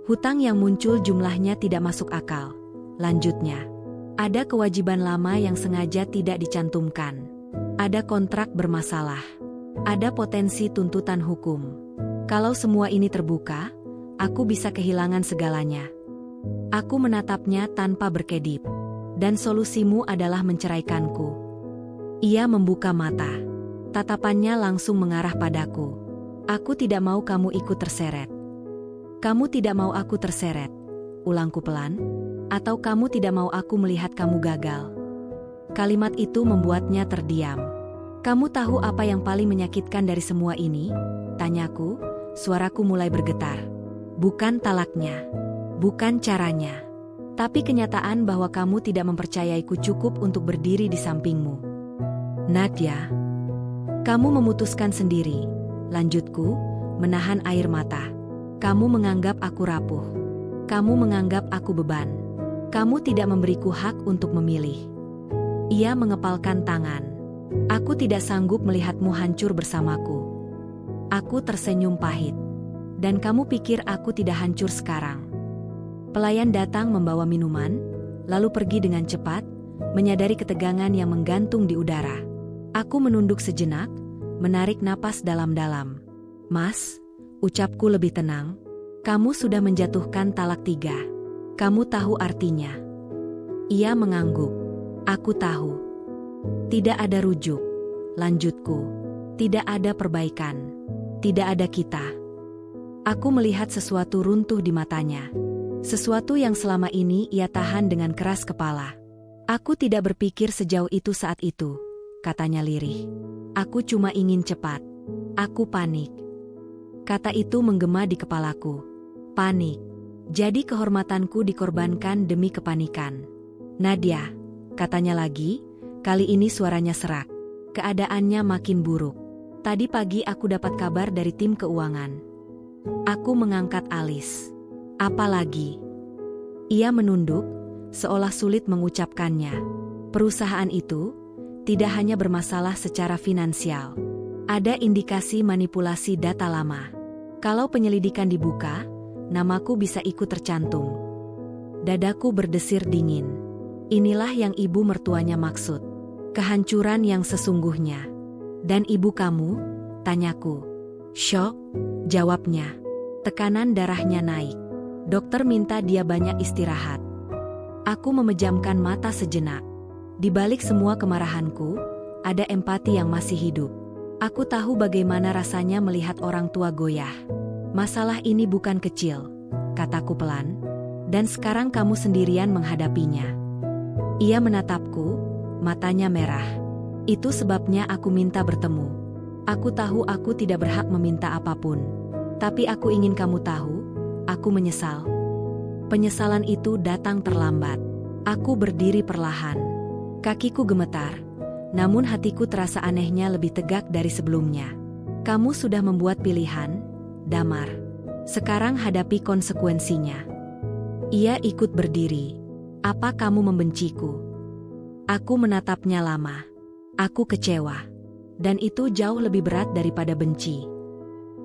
Hutang yang muncul jumlahnya tidak masuk akal. Lanjutnya, ada kewajiban lama yang sengaja tidak dicantumkan. Ada kontrak bermasalah. Ada potensi tuntutan hukum. Kalau semua ini terbuka, aku bisa kehilangan segalanya. Aku menatapnya tanpa berkedip. Dan solusimu adalah menceraikanku. Ia membuka mata. Tatapannya langsung mengarah padaku. Aku tidak mau kamu ikut terseret. Kamu tidak mau aku terseret, ulangku pelan, atau kamu tidak mau aku melihat kamu gagal. Kalimat itu membuatnya terdiam. Kamu tahu apa yang paling menyakitkan dari semua ini? Tanyaku, suaraku mulai bergetar. Bukan talaknya, bukan caranya, tapi kenyataan bahwa kamu tidak mempercayaiku cukup untuk berdiri di sampingmu. Nadia, kamu memutuskan sendiri, lanjutku, menahan air mata. Kamu menganggap aku rapuh. Kamu menganggap aku beban. Kamu tidak memberiku hak untuk memilih. Ia mengepalkan tangan. Aku tidak sanggup melihatmu hancur bersamaku. Aku tersenyum pahit. Dan kamu pikir aku tidak hancur sekarang? Pelayan datang membawa minuman, lalu pergi dengan cepat, menyadari ketegangan yang menggantung di udara. Aku menunduk sejenak, menarik napas dalam-dalam. Mas, ucapku lebih tenang, kamu sudah menjatuhkan talak 3. Kamu tahu artinya. Ia mengangguk. Aku tahu. Tidak ada rujuk, lanjutku. Tidak ada perbaikan. Tidak ada kita. Aku melihat sesuatu runtuh di matanya. Sesuatu yang selama ini ia tahan dengan keras kepala. Aku tidak berpikir sejauh itu saat itu, katanya lirih. Aku cuma ingin cepat. Aku panik. Kata itu menggema di kepalaku. Panik. Jadi kehormatanku dikorbankan demi kepanikan. Nadia, katanya lagi, kali ini suaranya serak. Keadaannya makin buruk. Tadi pagi aku dapat kabar dari tim keuangan. Aku mengangkat alis. Apa lagi? Ia menunduk, seolah sulit mengucapkannya. Perusahaan itu tidak hanya bermasalah secara finansial. Ada indikasi manipulasi data lama. Kalau penyelidikan dibuka, namaku bisa ikut tercantum. Dadaku berdesir dingin. Inilah yang ibu mertuanya maksud. Kehancuran yang sesungguhnya. Dan ibu kamu? Tanyaku. Syok, jawabnya. Tekanan darahnya naik. Dokter minta dia banyak istirahat. Aku memejamkan mata sejenak. Di balik semua kemarahanku, ada empati yang masih hidup. Aku tahu bagaimana rasanya melihat orang tua goyah. Masalah ini bukan kecil, kataku pelan. Dan sekarang kamu sendirian menghadapinya. Ia menatapku, matanya merah. Itu sebabnya aku minta bertemu. Aku tahu aku tidak berhak meminta apapun. Tapi aku ingin kamu tahu, aku menyesal. Penyesalan itu datang terlambat. Aku berdiri perlahan. Kakiku gemetar. Namun hatiku terasa anehnya lebih tegak dari sebelumnya. Kamu sudah membuat pilihan, Damar. Sekarang hadapi konsekuensinya. Ia ikut berdiri. Apa kamu membenciku? Aku menatapnya lama. Aku kecewa. Dan itu jauh lebih berat daripada benci.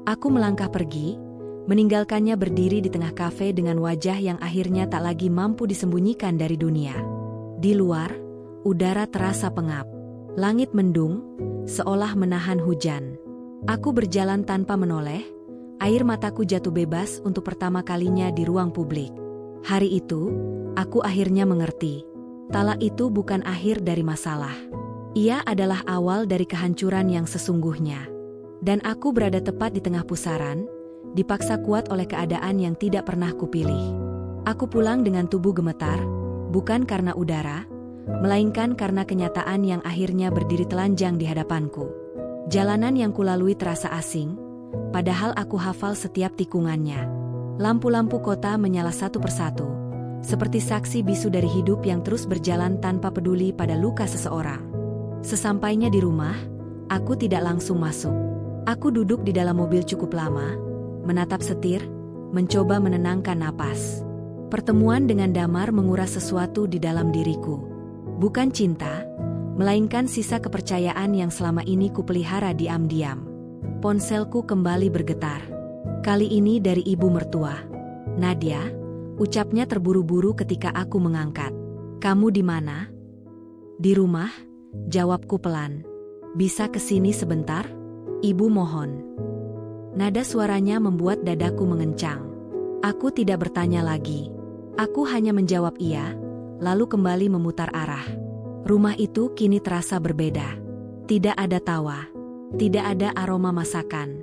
Aku melangkah pergi, meninggalkannya berdiri di tengah kafe dengan wajah yang akhirnya tak lagi mampu disembunyikan dari dunia. Di luar, udara terasa pengap. Langit mendung, seolah menahan hujan. Aku berjalan tanpa menoleh, air mataku jatuh bebas untuk pertama kalinya di ruang publik. Hari itu, aku akhirnya mengerti. Talak itu bukan akhir dari masalah. Ia adalah awal dari kehancuran yang sesungguhnya. Dan aku berada tepat di tengah pusaran, dipaksa kuat oleh keadaan yang tidak pernah kupilih. Aku pulang dengan tubuh gemetar, bukan karena udara, melainkan karena kenyataan yang akhirnya berdiri telanjang di hadapanku. Jalanan yang kulalui terasa asing, padahal aku hafal setiap tikungannya. Lampu-lampu kota menyala satu persatu, seperti saksi bisu dari hidup yang terus berjalan tanpa peduli pada luka seseorang. Sesampainya di rumah, aku tidak langsung masuk. Aku duduk di dalam mobil cukup lama, menatap setir, mencoba menenangkan napas. Pertemuan dengan Damar menguras sesuatu di dalam diriku. Bukan cinta, melainkan sisa kepercayaan yang selama ini kupelihara diam-diam. Ponselku kembali bergetar. Kali ini dari ibu mertua. Nadia, ucapnya terburu-buru ketika aku mengangkat. Kamu di mana? Di rumah, jawabku pelan. Bisa kesini sebentar? Ibu mohon. Nada suaranya membuat dadaku mengencang. Aku tidak bertanya lagi. Aku hanya menjawab iya, lalu kembali memutar arah. Rumah itu kini terasa berbeda. Tidak ada tawa, tidak ada aroma masakan.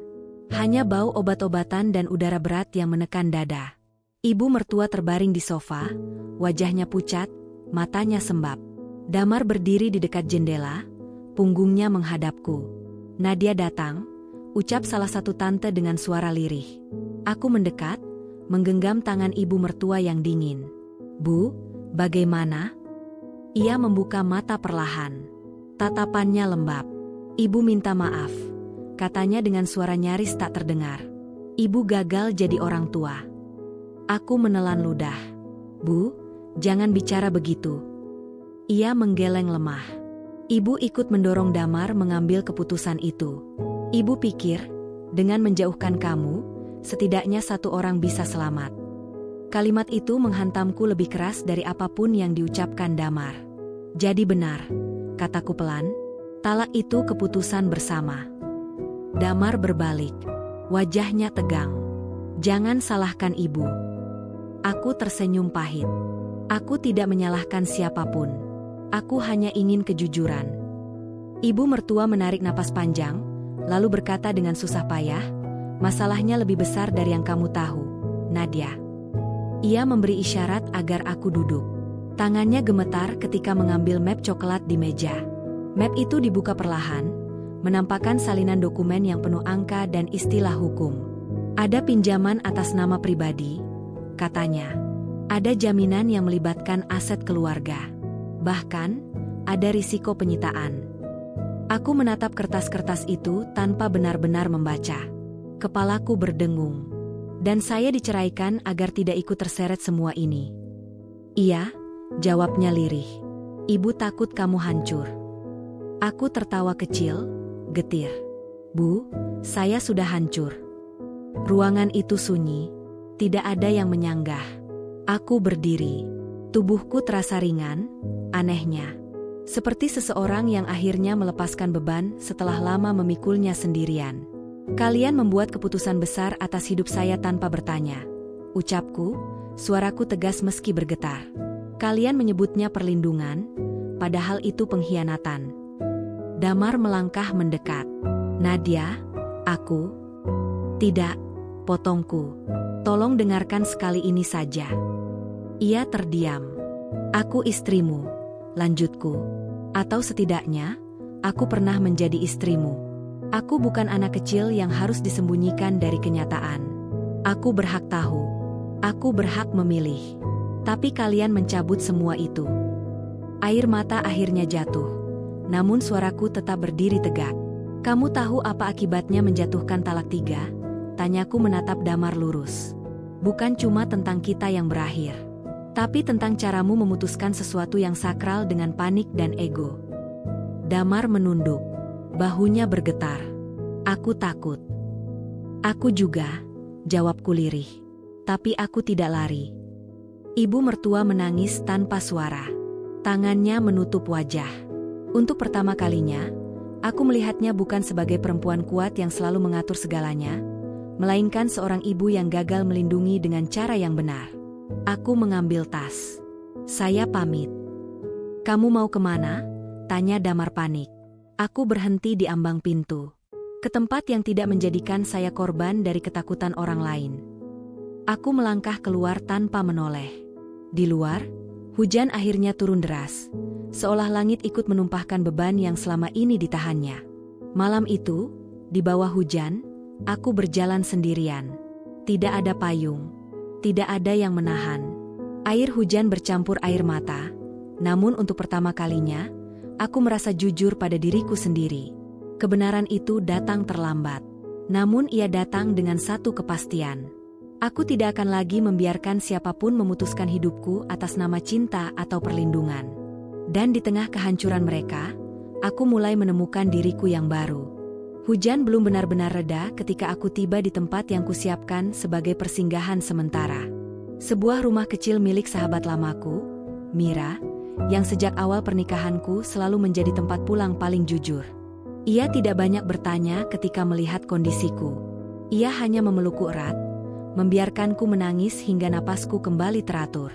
Hanya bau obat-obatan dan udara berat yang menekan dada. Ibu mertua terbaring di sofa, wajahnya pucat, matanya sembab. Damar berdiri di dekat jendela, punggungnya menghadapku. "Nadia datang," ucap salah satu tante dengan suara lirih. Aku mendekat, menggenggam tangan ibu mertua yang dingin. "Bu, bagaimana?" Ia membuka mata perlahan. Tatapannya lembab. "Ibu minta maaf," katanya dengan suara nyaris tak terdengar. "Ibu gagal jadi orang tua." Aku menelan ludah. "Bu, jangan bicara begitu." Ia menggeleng lemah. Ibu ikut mendorong Damar mengambil keputusan itu. "Ibu pikir, dengan menjauhkan kamu, setidaknya satu orang bisa selamat." Kalimat itu menghantamku lebih keras dari apapun yang diucapkan Damar. "Jadi benar," kataku pelan. "Talak itu keputusan bersama." Damar berbalik. Wajahnya tegang. "Jangan salahkan ibu." Aku tersenyum pahit. Aku tidak menyalahkan siapapun. Aku hanya ingin kejujuran. Ibu mertua menarik napas panjang, lalu berkata dengan susah payah, "Masalahnya lebih besar dari yang kamu tahu, Nadia." Ia memberi isyarat agar aku duduk. Tangannya gemetar ketika mengambil map coklat di meja. Map itu dibuka perlahan, menampakkan salinan dokumen yang penuh angka dan istilah hukum. "Ada pinjaman atas nama pribadi," katanya. "Ada jaminan yang melibatkan aset keluarga. Bahkan, ada risiko penyitaan." Aku menatap kertas-kertas itu tanpa benar-benar membaca. Kepalaku berdengung. "Dan saya diceraikan agar tidak ikut terseret semua ini." "Iya," jawabnya lirih. "Ibu takut kamu hancur." Aku tertawa kecil, getir. "Bu, saya sudah hancur." Ruangan itu sunyi. Tidak ada yang menyanggah. Aku berdiri. Tubuhku terasa ringan, anehnya. Seperti seseorang yang akhirnya melepaskan beban setelah lama memikulnya sendirian. "Kalian membuat keputusan besar atas hidup saya tanpa bertanya," ucapku, suaraku tegas meski bergetar. "Kalian menyebutnya perlindungan, padahal itu pengkhianatan." Damar melangkah mendekat. "Nadia, aku..." "Tidak," potongku. "Tolong dengarkan sekali ini saja." Ia terdiam. "Aku istrimu," lanjutku. "Atau setidaknya, aku pernah menjadi istrimu. Aku bukan anak kecil yang harus disembunyikan dari kenyataan. Aku berhak tahu. Aku berhak memilih. Tapi kalian mencabut semua itu." Air mata akhirnya jatuh. Namun suaraku tetap berdiri tegak. "Kamu tahu apa akibatnya menjatuhkan talak 3? Tanyaku menatap Damar lurus. "Bukan cuma tentang kita yang berakhir, tapi tentang caramu memutuskan sesuatu yang sakral dengan panik dan ego." Damar menunduk. Bahunya bergetar. "Aku takut." "Aku juga," jawabku lirih. "Tapi aku tidak lari." Ibu mertua menangis tanpa suara. Tangannya menutup wajah. Untuk pertama kalinya, aku melihatnya bukan sebagai perempuan kuat yang selalu mengatur segalanya, melainkan seorang ibu yang gagal melindungi dengan cara yang benar. Aku mengambil tas. "Saya pamit." "Kamu mau kemana?" tanya Damar panik. Aku berhenti di ambang pintu. Ke tempat yang tidak menjadikan saya korban dari ketakutan orang lain. Aku melangkah keluar tanpa menoleh. Di luar, hujan akhirnya turun deras. Seolah langit ikut menumpahkan beban yang selama ini ditahannya. Malam itu, di bawah hujan, aku berjalan sendirian. Tidak ada payung. Tidak ada yang menahan. Air hujan bercampur air mata. Namun untuk pertama kalinya, aku merasa jujur pada diriku sendiri. Kebenaran itu datang terlambat. Namun ia datang dengan satu kepastian. Aku tidak akan lagi membiarkan siapapun memutuskan hidupku atas nama cinta atau perlindungan. Dan di tengah kehancuran mereka, aku mulai menemukan diriku yang baru. Hujan belum benar-benar reda ketika aku tiba di tempat yang kusiapkan sebagai persinggahan sementara. Sebuah rumah kecil milik sahabat lamaku, Mira, yang sejak awal pernikahanku selalu menjadi tempat pulang paling jujur. Ia tidak banyak bertanya ketika melihat kondisiku. Ia hanya memelukku erat, membiarkanku menangis hingga napasku kembali teratur.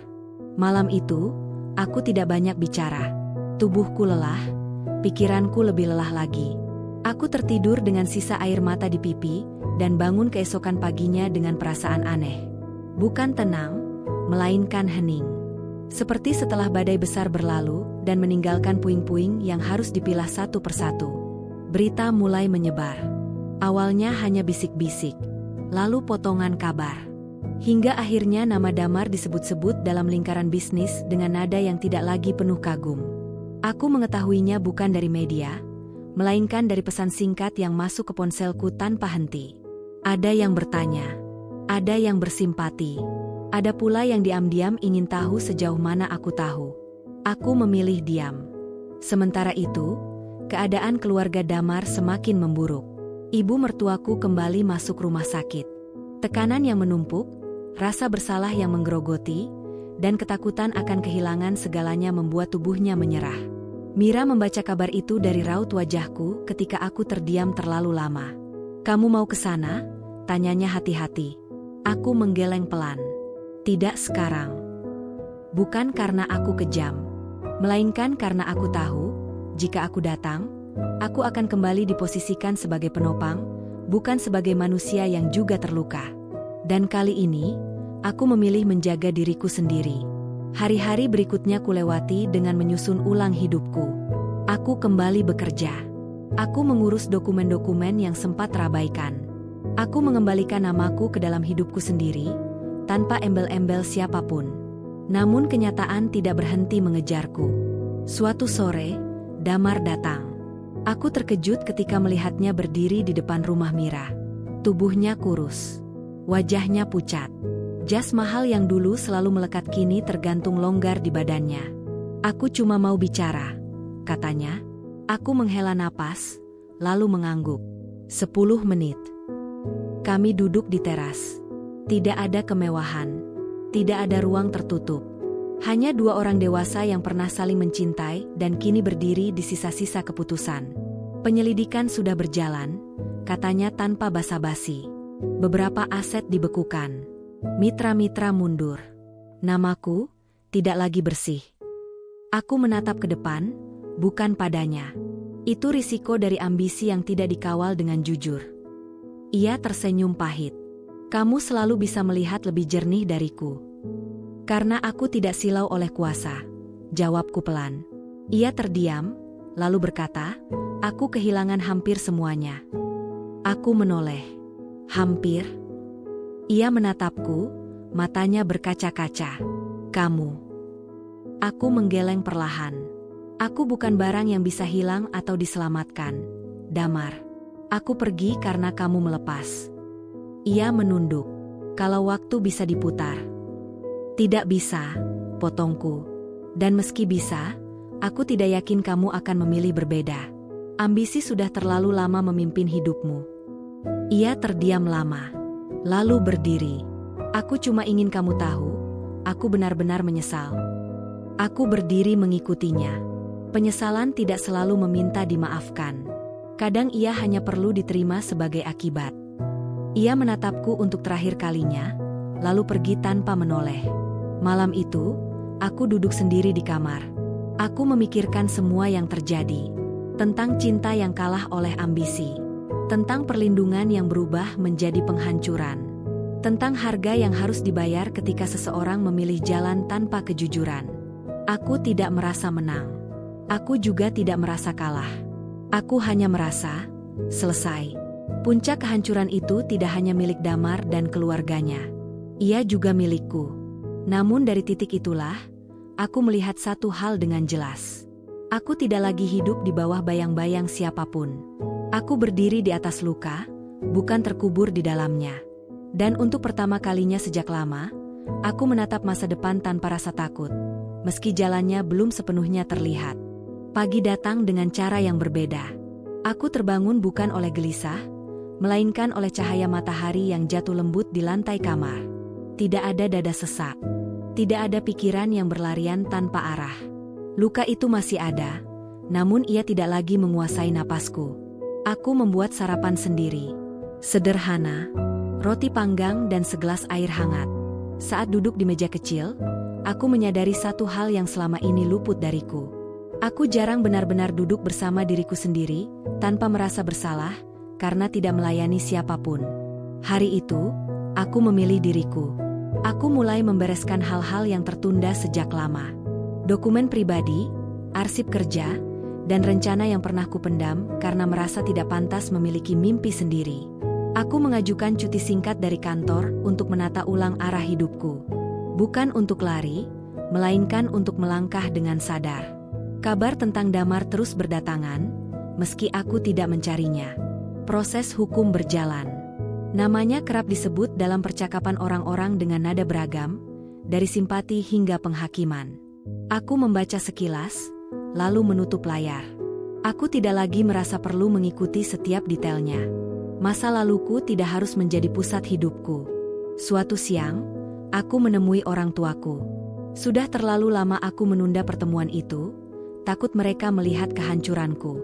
Malam itu, Aku tidak banyak bicara. Tubuhku lelah, pikiranku lebih lelah lagi. Aku tertidur dengan sisa air mata di pipi, dan bangun keesokan paginya dengan perasaan aneh. Bukan tenang, melainkan hening. Seperti setelah badai besar berlalu dan meninggalkan puing-puing yang harus dipilah satu persatu. Berita mulai menyebar. Awalnya hanya bisik-bisik, lalu potongan kabar. Hingga akhirnya nama Damar disebut-sebut dalam lingkaran bisnis dengan nada yang tidak lagi penuh kagum. Aku mengetahuinya bukan dari media, melainkan dari pesan singkat yang masuk ke ponselku tanpa henti. Ada yang bertanya, ada yang bersimpati, ada pula yang diam-diam ingin tahu sejauh mana aku tahu. Aku memilih diam. Sementara itu, keadaan keluarga Damar semakin memburuk. Ibu mertuaku kembali masuk rumah sakit. Tekanan yang menumpuk, rasa bersalah yang menggerogoti, dan ketakutan akan kehilangan segalanya membuat tubuhnya menyerah. Mira membaca kabar itu dari raut wajahku ketika aku terdiam terlalu lama. "Kamu mau ke sana?" tanyanya hati-hati. Aku menggeleng pelan. "Tidak sekarang." Bukan karena aku kejam, melainkan karena aku tahu, jika aku datang, aku akan kembali diposisikan sebagai penopang, bukan sebagai manusia yang juga terluka. Dan kali ini, aku memilih menjaga diriku sendiri. Hari-hari berikutnya kulewati dengan menyusun ulang hidupku. Aku kembali bekerja. Aku mengurus dokumen-dokumen yang sempat terabaikan. Aku mengembalikan namaku ke dalam hidupku sendiri, tanpa embel-embel siapapun. Namun kenyataan tidak berhenti mengejarku. Suatu sore, Damar datang. Aku terkejut ketika melihatnya berdiri di depan rumah Mira. Tubuhnya kurus. Wajahnya pucat. Jas mahal yang dulu selalu melekat kini tergantung longgar di badannya. "Aku cuma mau bicara," katanya. Aku menghela napas, lalu mengangguk. 10 menit. Kami duduk di teras. Tidak ada kemewahan. Tidak ada ruang tertutup. Hanya dua orang dewasa yang pernah saling mencintai dan kini berdiri di sisa-sisa keputusan. "Penyelidikan sudah berjalan," katanya tanpa basa-basi. "Beberapa aset dibekukan. Mitra-mitra mundur. Namaku tidak lagi bersih." Aku menatap ke depan, bukan padanya. Itu risiko dari ambisi yang tidak dikawal dengan jujur. Ia tersenyum pahit. "Kamu selalu bisa melihat lebih jernih dariku." "Karena aku tidak silau oleh kuasa," jawabku pelan. Ia terdiam, lalu berkata, "Aku kehilangan hampir semuanya." Aku menoleh. "Hampir?" Ia menatapku, matanya berkaca-kaca. "Kamu." Aku menggeleng perlahan. "Aku bukan barang yang bisa hilang atau diselamatkan, Damar. Aku pergi karena kamu melepas." Ia menunduk. "Kalau waktu bisa diputar." "Tidak bisa," potongku. "Dan meski bisa, aku tidak yakin kamu akan memilih berbeda. Ambisi sudah terlalu lama memimpin hidupmu." Ia terdiam lama, lalu berdiri. "Aku cuma ingin kamu tahu, aku benar-benar menyesal." Aku berdiri mengikutinya. Penyesalan tidak selalu meminta dimaafkan. Kadang ia hanya perlu diterima sebagai akibat. Ia menatapku untuk terakhir kalinya, lalu pergi tanpa menoleh. Malam itu, aku duduk sendiri di kamar. Aku memikirkan semua yang terjadi. Tentang cinta yang kalah oleh ambisi. Tentang perlindungan yang berubah menjadi penghancuran. Tentang harga yang harus dibayar ketika seseorang memilih jalan tanpa kejujuran. Aku tidak merasa menang. Aku juga tidak merasa kalah. Aku hanya merasa selesai. Puncak kehancuran itu tidak hanya milik Damar dan keluarganya. Ia juga milikku. Namun dari titik itulah, aku melihat satu hal dengan jelas. Aku tidak lagi hidup di bawah bayang-bayang siapapun. Aku berdiri di atas luka, bukan terkubur di dalamnya. Dan untuk pertama kalinya sejak lama, aku menatap masa depan tanpa rasa takut, meski jalannya belum sepenuhnya terlihat. Pagi datang dengan cara yang berbeda. Aku terbangun bukan oleh gelisah, melainkan oleh cahaya matahari yang jatuh lembut di lantai kamar. Tidak ada dada sesak. Tidak ada pikiran yang berlarian tanpa arah. Luka itu masih ada, namun ia tidak lagi menguasai napasku. Aku membuat sarapan sendiri. Sederhana, roti panggang dan segelas air hangat. Saat duduk di meja kecil, aku menyadari satu hal yang selama ini luput dariku. Aku jarang benar-benar duduk bersama diriku sendiri, tanpa merasa bersalah, karena tidak melayani siapapun. Hari itu, aku memilih diriku. Aku mulai membereskan hal-hal yang tertunda sejak lama. Dokumen pribadi, arsip kerja, dan rencana yang pernah kupendam karena merasa tidak pantas memiliki mimpi sendiri. Aku mengajukan cuti singkat dari kantor untuk menata ulang arah hidupku. Bukan untuk lari, melainkan untuk melangkah dengan sadar. Kabar tentang Damar terus berdatangan, meski aku tidak mencarinya. Proses hukum berjalan. Namanya kerap disebut dalam percakapan orang-orang dengan nada beragam, dari simpati hingga penghakiman. Aku membaca sekilas, lalu menutup layar. Aku tidak lagi merasa perlu mengikuti setiap detailnya. Masa laluku tidak harus menjadi pusat hidupku. Suatu siang, aku menemui orang tuaku. Sudah terlalu lama aku menunda pertemuan itu, takut mereka melihat kehancuranku.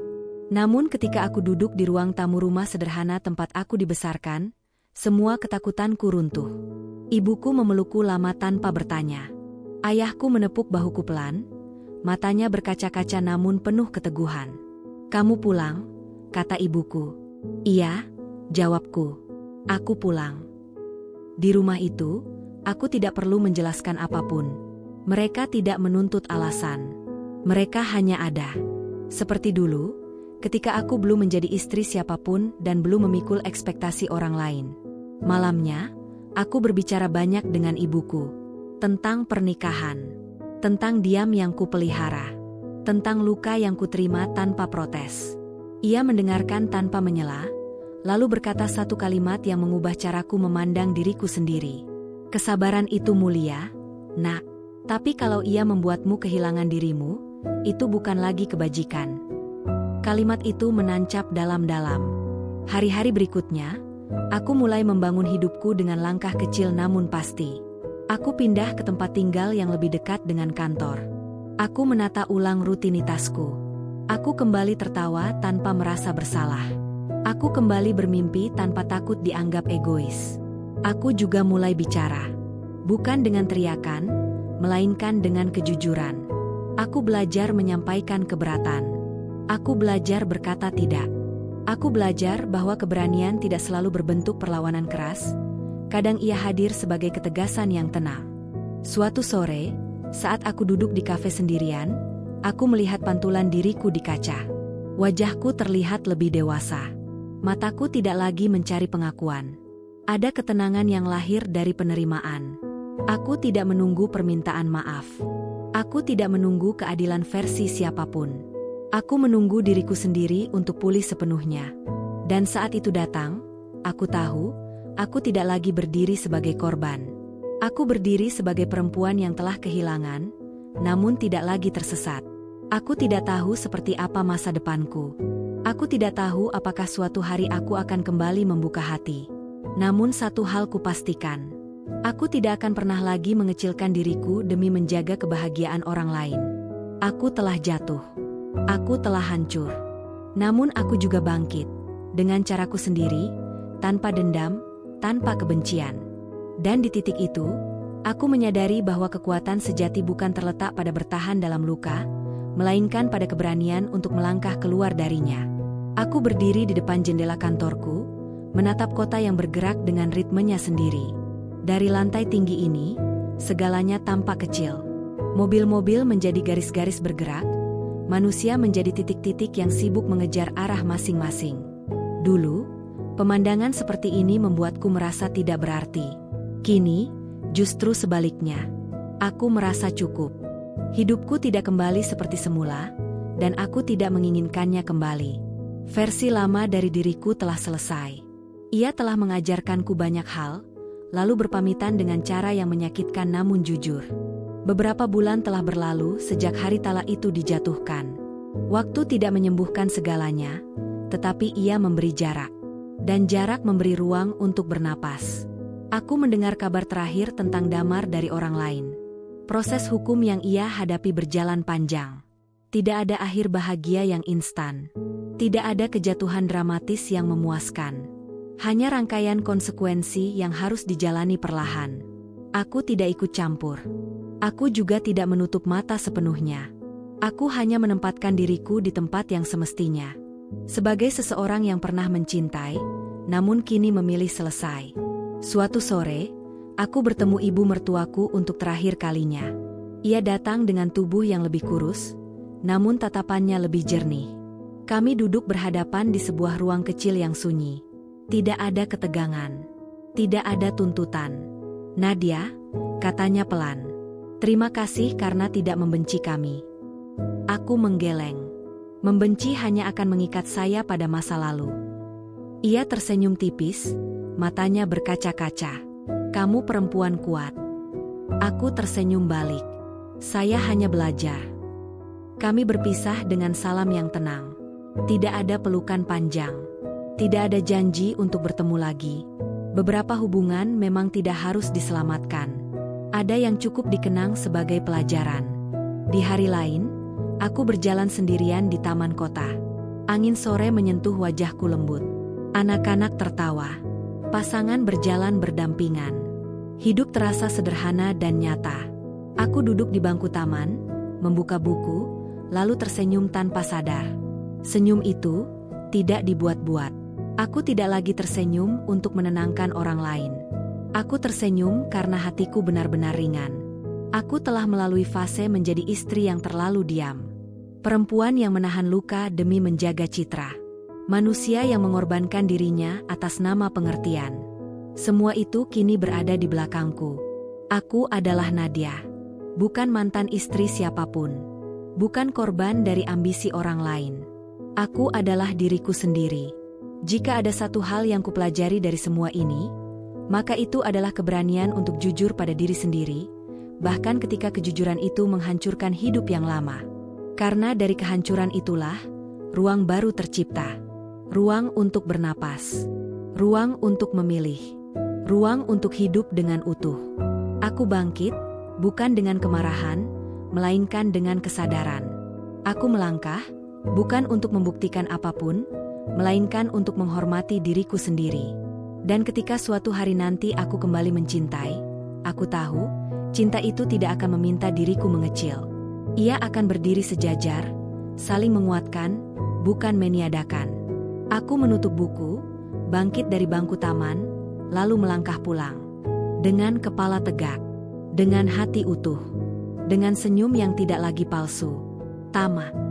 Namun ketika aku duduk di ruang tamu rumah sederhana tempat aku dibesarkan, semua ketakutanku runtuh. Ibuku memelukku lama tanpa bertanya. Ayahku menepuk bahuku pelan, matanya berkaca-kaca namun penuh keteguhan. "Kamu pulang?" kata ibuku. "Iya," jawabku. "Aku pulang." Di rumah itu, aku tidak perlu menjelaskan apapun. Mereka tidak menuntut alasan. Mereka hanya ada. Seperti dulu, ketika aku belum menjadi istri siapapun dan belum memikul ekspektasi orang lain. Malamnya, aku berbicara banyak dengan ibuku. Tentang pernikahan. Tentang diam yang kupelihara. Tentang luka yang kuterima tanpa protes. Ia mendengarkan tanpa menyela, lalu berkata satu kalimat yang mengubah caraku memandang diriku sendiri. "Kesabaran itu mulia, nak. Tapi kalau ia membuatmu kehilangan dirimu, itu bukan lagi kebajikan." Kalimat itu menancap dalam-dalam. Hari-hari berikutnya, aku mulai membangun hidupku dengan langkah kecil namun pasti. Aku pindah ke tempat tinggal yang lebih dekat dengan kantor. Aku menata ulang rutinitasku. Aku kembali tertawa tanpa merasa bersalah. Aku kembali bermimpi tanpa takut dianggap egois. Aku juga mulai bicara. Bukan dengan teriakan, melainkan dengan kejujuran. Aku belajar menyampaikan keberatan. Aku belajar berkata tidak. Aku belajar bahwa keberanian tidak selalu berbentuk perlawanan keras. Kadang ia hadir sebagai ketegasan yang tenang. Suatu sore, saat aku duduk di kafe sendirian, aku melihat pantulan diriku di kaca. Wajahku terlihat lebih dewasa. Mataku tidak lagi mencari pengakuan. Ada ketenangan yang lahir dari penerimaan. Aku tidak menunggu permintaan maaf. Aku tidak menunggu keadilan versi siapapun. Aku menunggu diriku sendiri untuk pulih sepenuhnya. Dan saat itu datang, aku tahu, aku tidak lagi berdiri sebagai korban. Aku berdiri sebagai perempuan yang telah kehilangan, namun tidak lagi tersesat. Aku tidak tahu seperti apa masa depanku. Aku tidak tahu apakah suatu hari aku akan kembali membuka hati. Namun satu hal kupastikan. Aku tidak akan pernah lagi mengecilkan diriku demi menjaga kebahagiaan orang lain. Aku telah jatuh. Aku telah hancur. Namun aku juga bangkit. Dengan caraku sendiri, tanpa dendam, tanpa kebencian. Dan di titik itu, aku menyadari bahwa kekuatan sejati bukan terletak pada bertahan dalam luka, melainkan pada keberanian untuk melangkah keluar darinya. Aku berdiri di depan jendela kantorku, menatap kota yang bergerak dengan ritmenya sendiri. Dari lantai tinggi ini, segalanya tampak kecil. Mobil-mobil menjadi garis-garis bergerak, manusia menjadi titik-titik yang sibuk mengejar arah masing-masing. Dulu, pemandangan seperti ini membuatku merasa tidak berarti. Kini, justru sebaliknya. Aku merasa cukup. Hidupku tidak kembali seperti semula, dan aku tidak menginginkannya kembali. Versi lama dari diriku telah selesai. Ia telah mengajarkanku banyak hal, lalu berpamitan dengan cara yang menyakitkan namun jujur. Beberapa bulan telah berlalu sejak hari talak itu dijatuhkan. Waktu tidak menyembuhkan segalanya, tetapi ia memberi jarak. Dan jarak memberi ruang untuk bernapas. Aku mendengar kabar terakhir tentang Damar dari orang lain. Proses hukum yang ia hadapi berjalan panjang. Tidak ada akhir bahagia yang instan. Tidak ada kejatuhan dramatis yang memuaskan. Hanya rangkaian konsekuensi yang harus dijalani perlahan. Aku tidak ikut campur. Aku juga tidak menutup mata sepenuhnya. Aku hanya menempatkan diriku di tempat yang semestinya. Sebagai seseorang yang pernah mencintai, namun kini memilih selesai. Suatu sore, aku bertemu ibu mertuaku untuk terakhir kalinya. Ia datang dengan tubuh yang lebih kurus, namun tatapannya lebih jernih. Kami duduk berhadapan di sebuah ruang kecil yang sunyi. Tidak ada ketegangan. Tidak ada tuntutan. "Nadia," katanya pelan. "Terima kasih karena tidak membenci kami." Aku menggeleng. Membenci hanya akan mengikat saya pada masa lalu. Ia tersenyum tipis, matanya berkaca-kaca. "Kamu perempuan kuat." Aku tersenyum balik. "Saya hanya belajar." Kami berpisah dengan salam yang tenang. Tidak ada pelukan panjang. Tidak ada janji untuk bertemu lagi. Beberapa hubungan memang tidak harus diselamatkan. Ada yang cukup dikenang sebagai pelajaran. Di hari lain, aku berjalan sendirian di taman kota. Angin sore menyentuh wajahku lembut. Anak-anak tertawa. Pasangan berjalan berdampingan. Hidup terasa sederhana dan nyata. Aku duduk di bangku taman, membuka buku, lalu tersenyum tanpa sadar. Senyum itu tidak dibuat-buat. Aku tidak lagi tersenyum untuk menenangkan orang lain. Aku tersenyum karena hatiku benar-benar ringan. Aku telah melalui fase menjadi istri yang terlalu diam. Perempuan yang menahan luka demi menjaga citra. Manusia yang mengorbankan dirinya atas nama pengertian. Semua itu kini berada di belakangku. Aku adalah Nadia. Bukan mantan istri siapapun. Bukan korban dari ambisi orang lain. Aku adalah diriku sendiri. Jika ada satu hal yang kupelajari dari semua ini, maka itu adalah keberanian untuk jujur pada diri sendiri, bahkan ketika kejujuran itu menghancurkan hidup yang lama. Karena dari kehancuran itulah, ruang baru tercipta. Ruang untuk bernapas. Ruang untuk memilih. Ruang untuk hidup dengan utuh. Aku bangkit, bukan dengan kemarahan, melainkan dengan kesadaran. Aku melangkah, bukan untuk membuktikan apapun, melainkan untuk menghormati diriku sendiri. Dan ketika suatu hari nanti aku kembali mencintai, aku tahu, cinta itu tidak akan meminta diriku mengecil. Ia akan berdiri sejajar, saling menguatkan, bukan meniadakan. Aku menutup buku, bangkit dari bangku taman, lalu melangkah pulang. Dengan kepala tegak, dengan hati utuh, dengan senyum yang tidak lagi palsu. Tamat.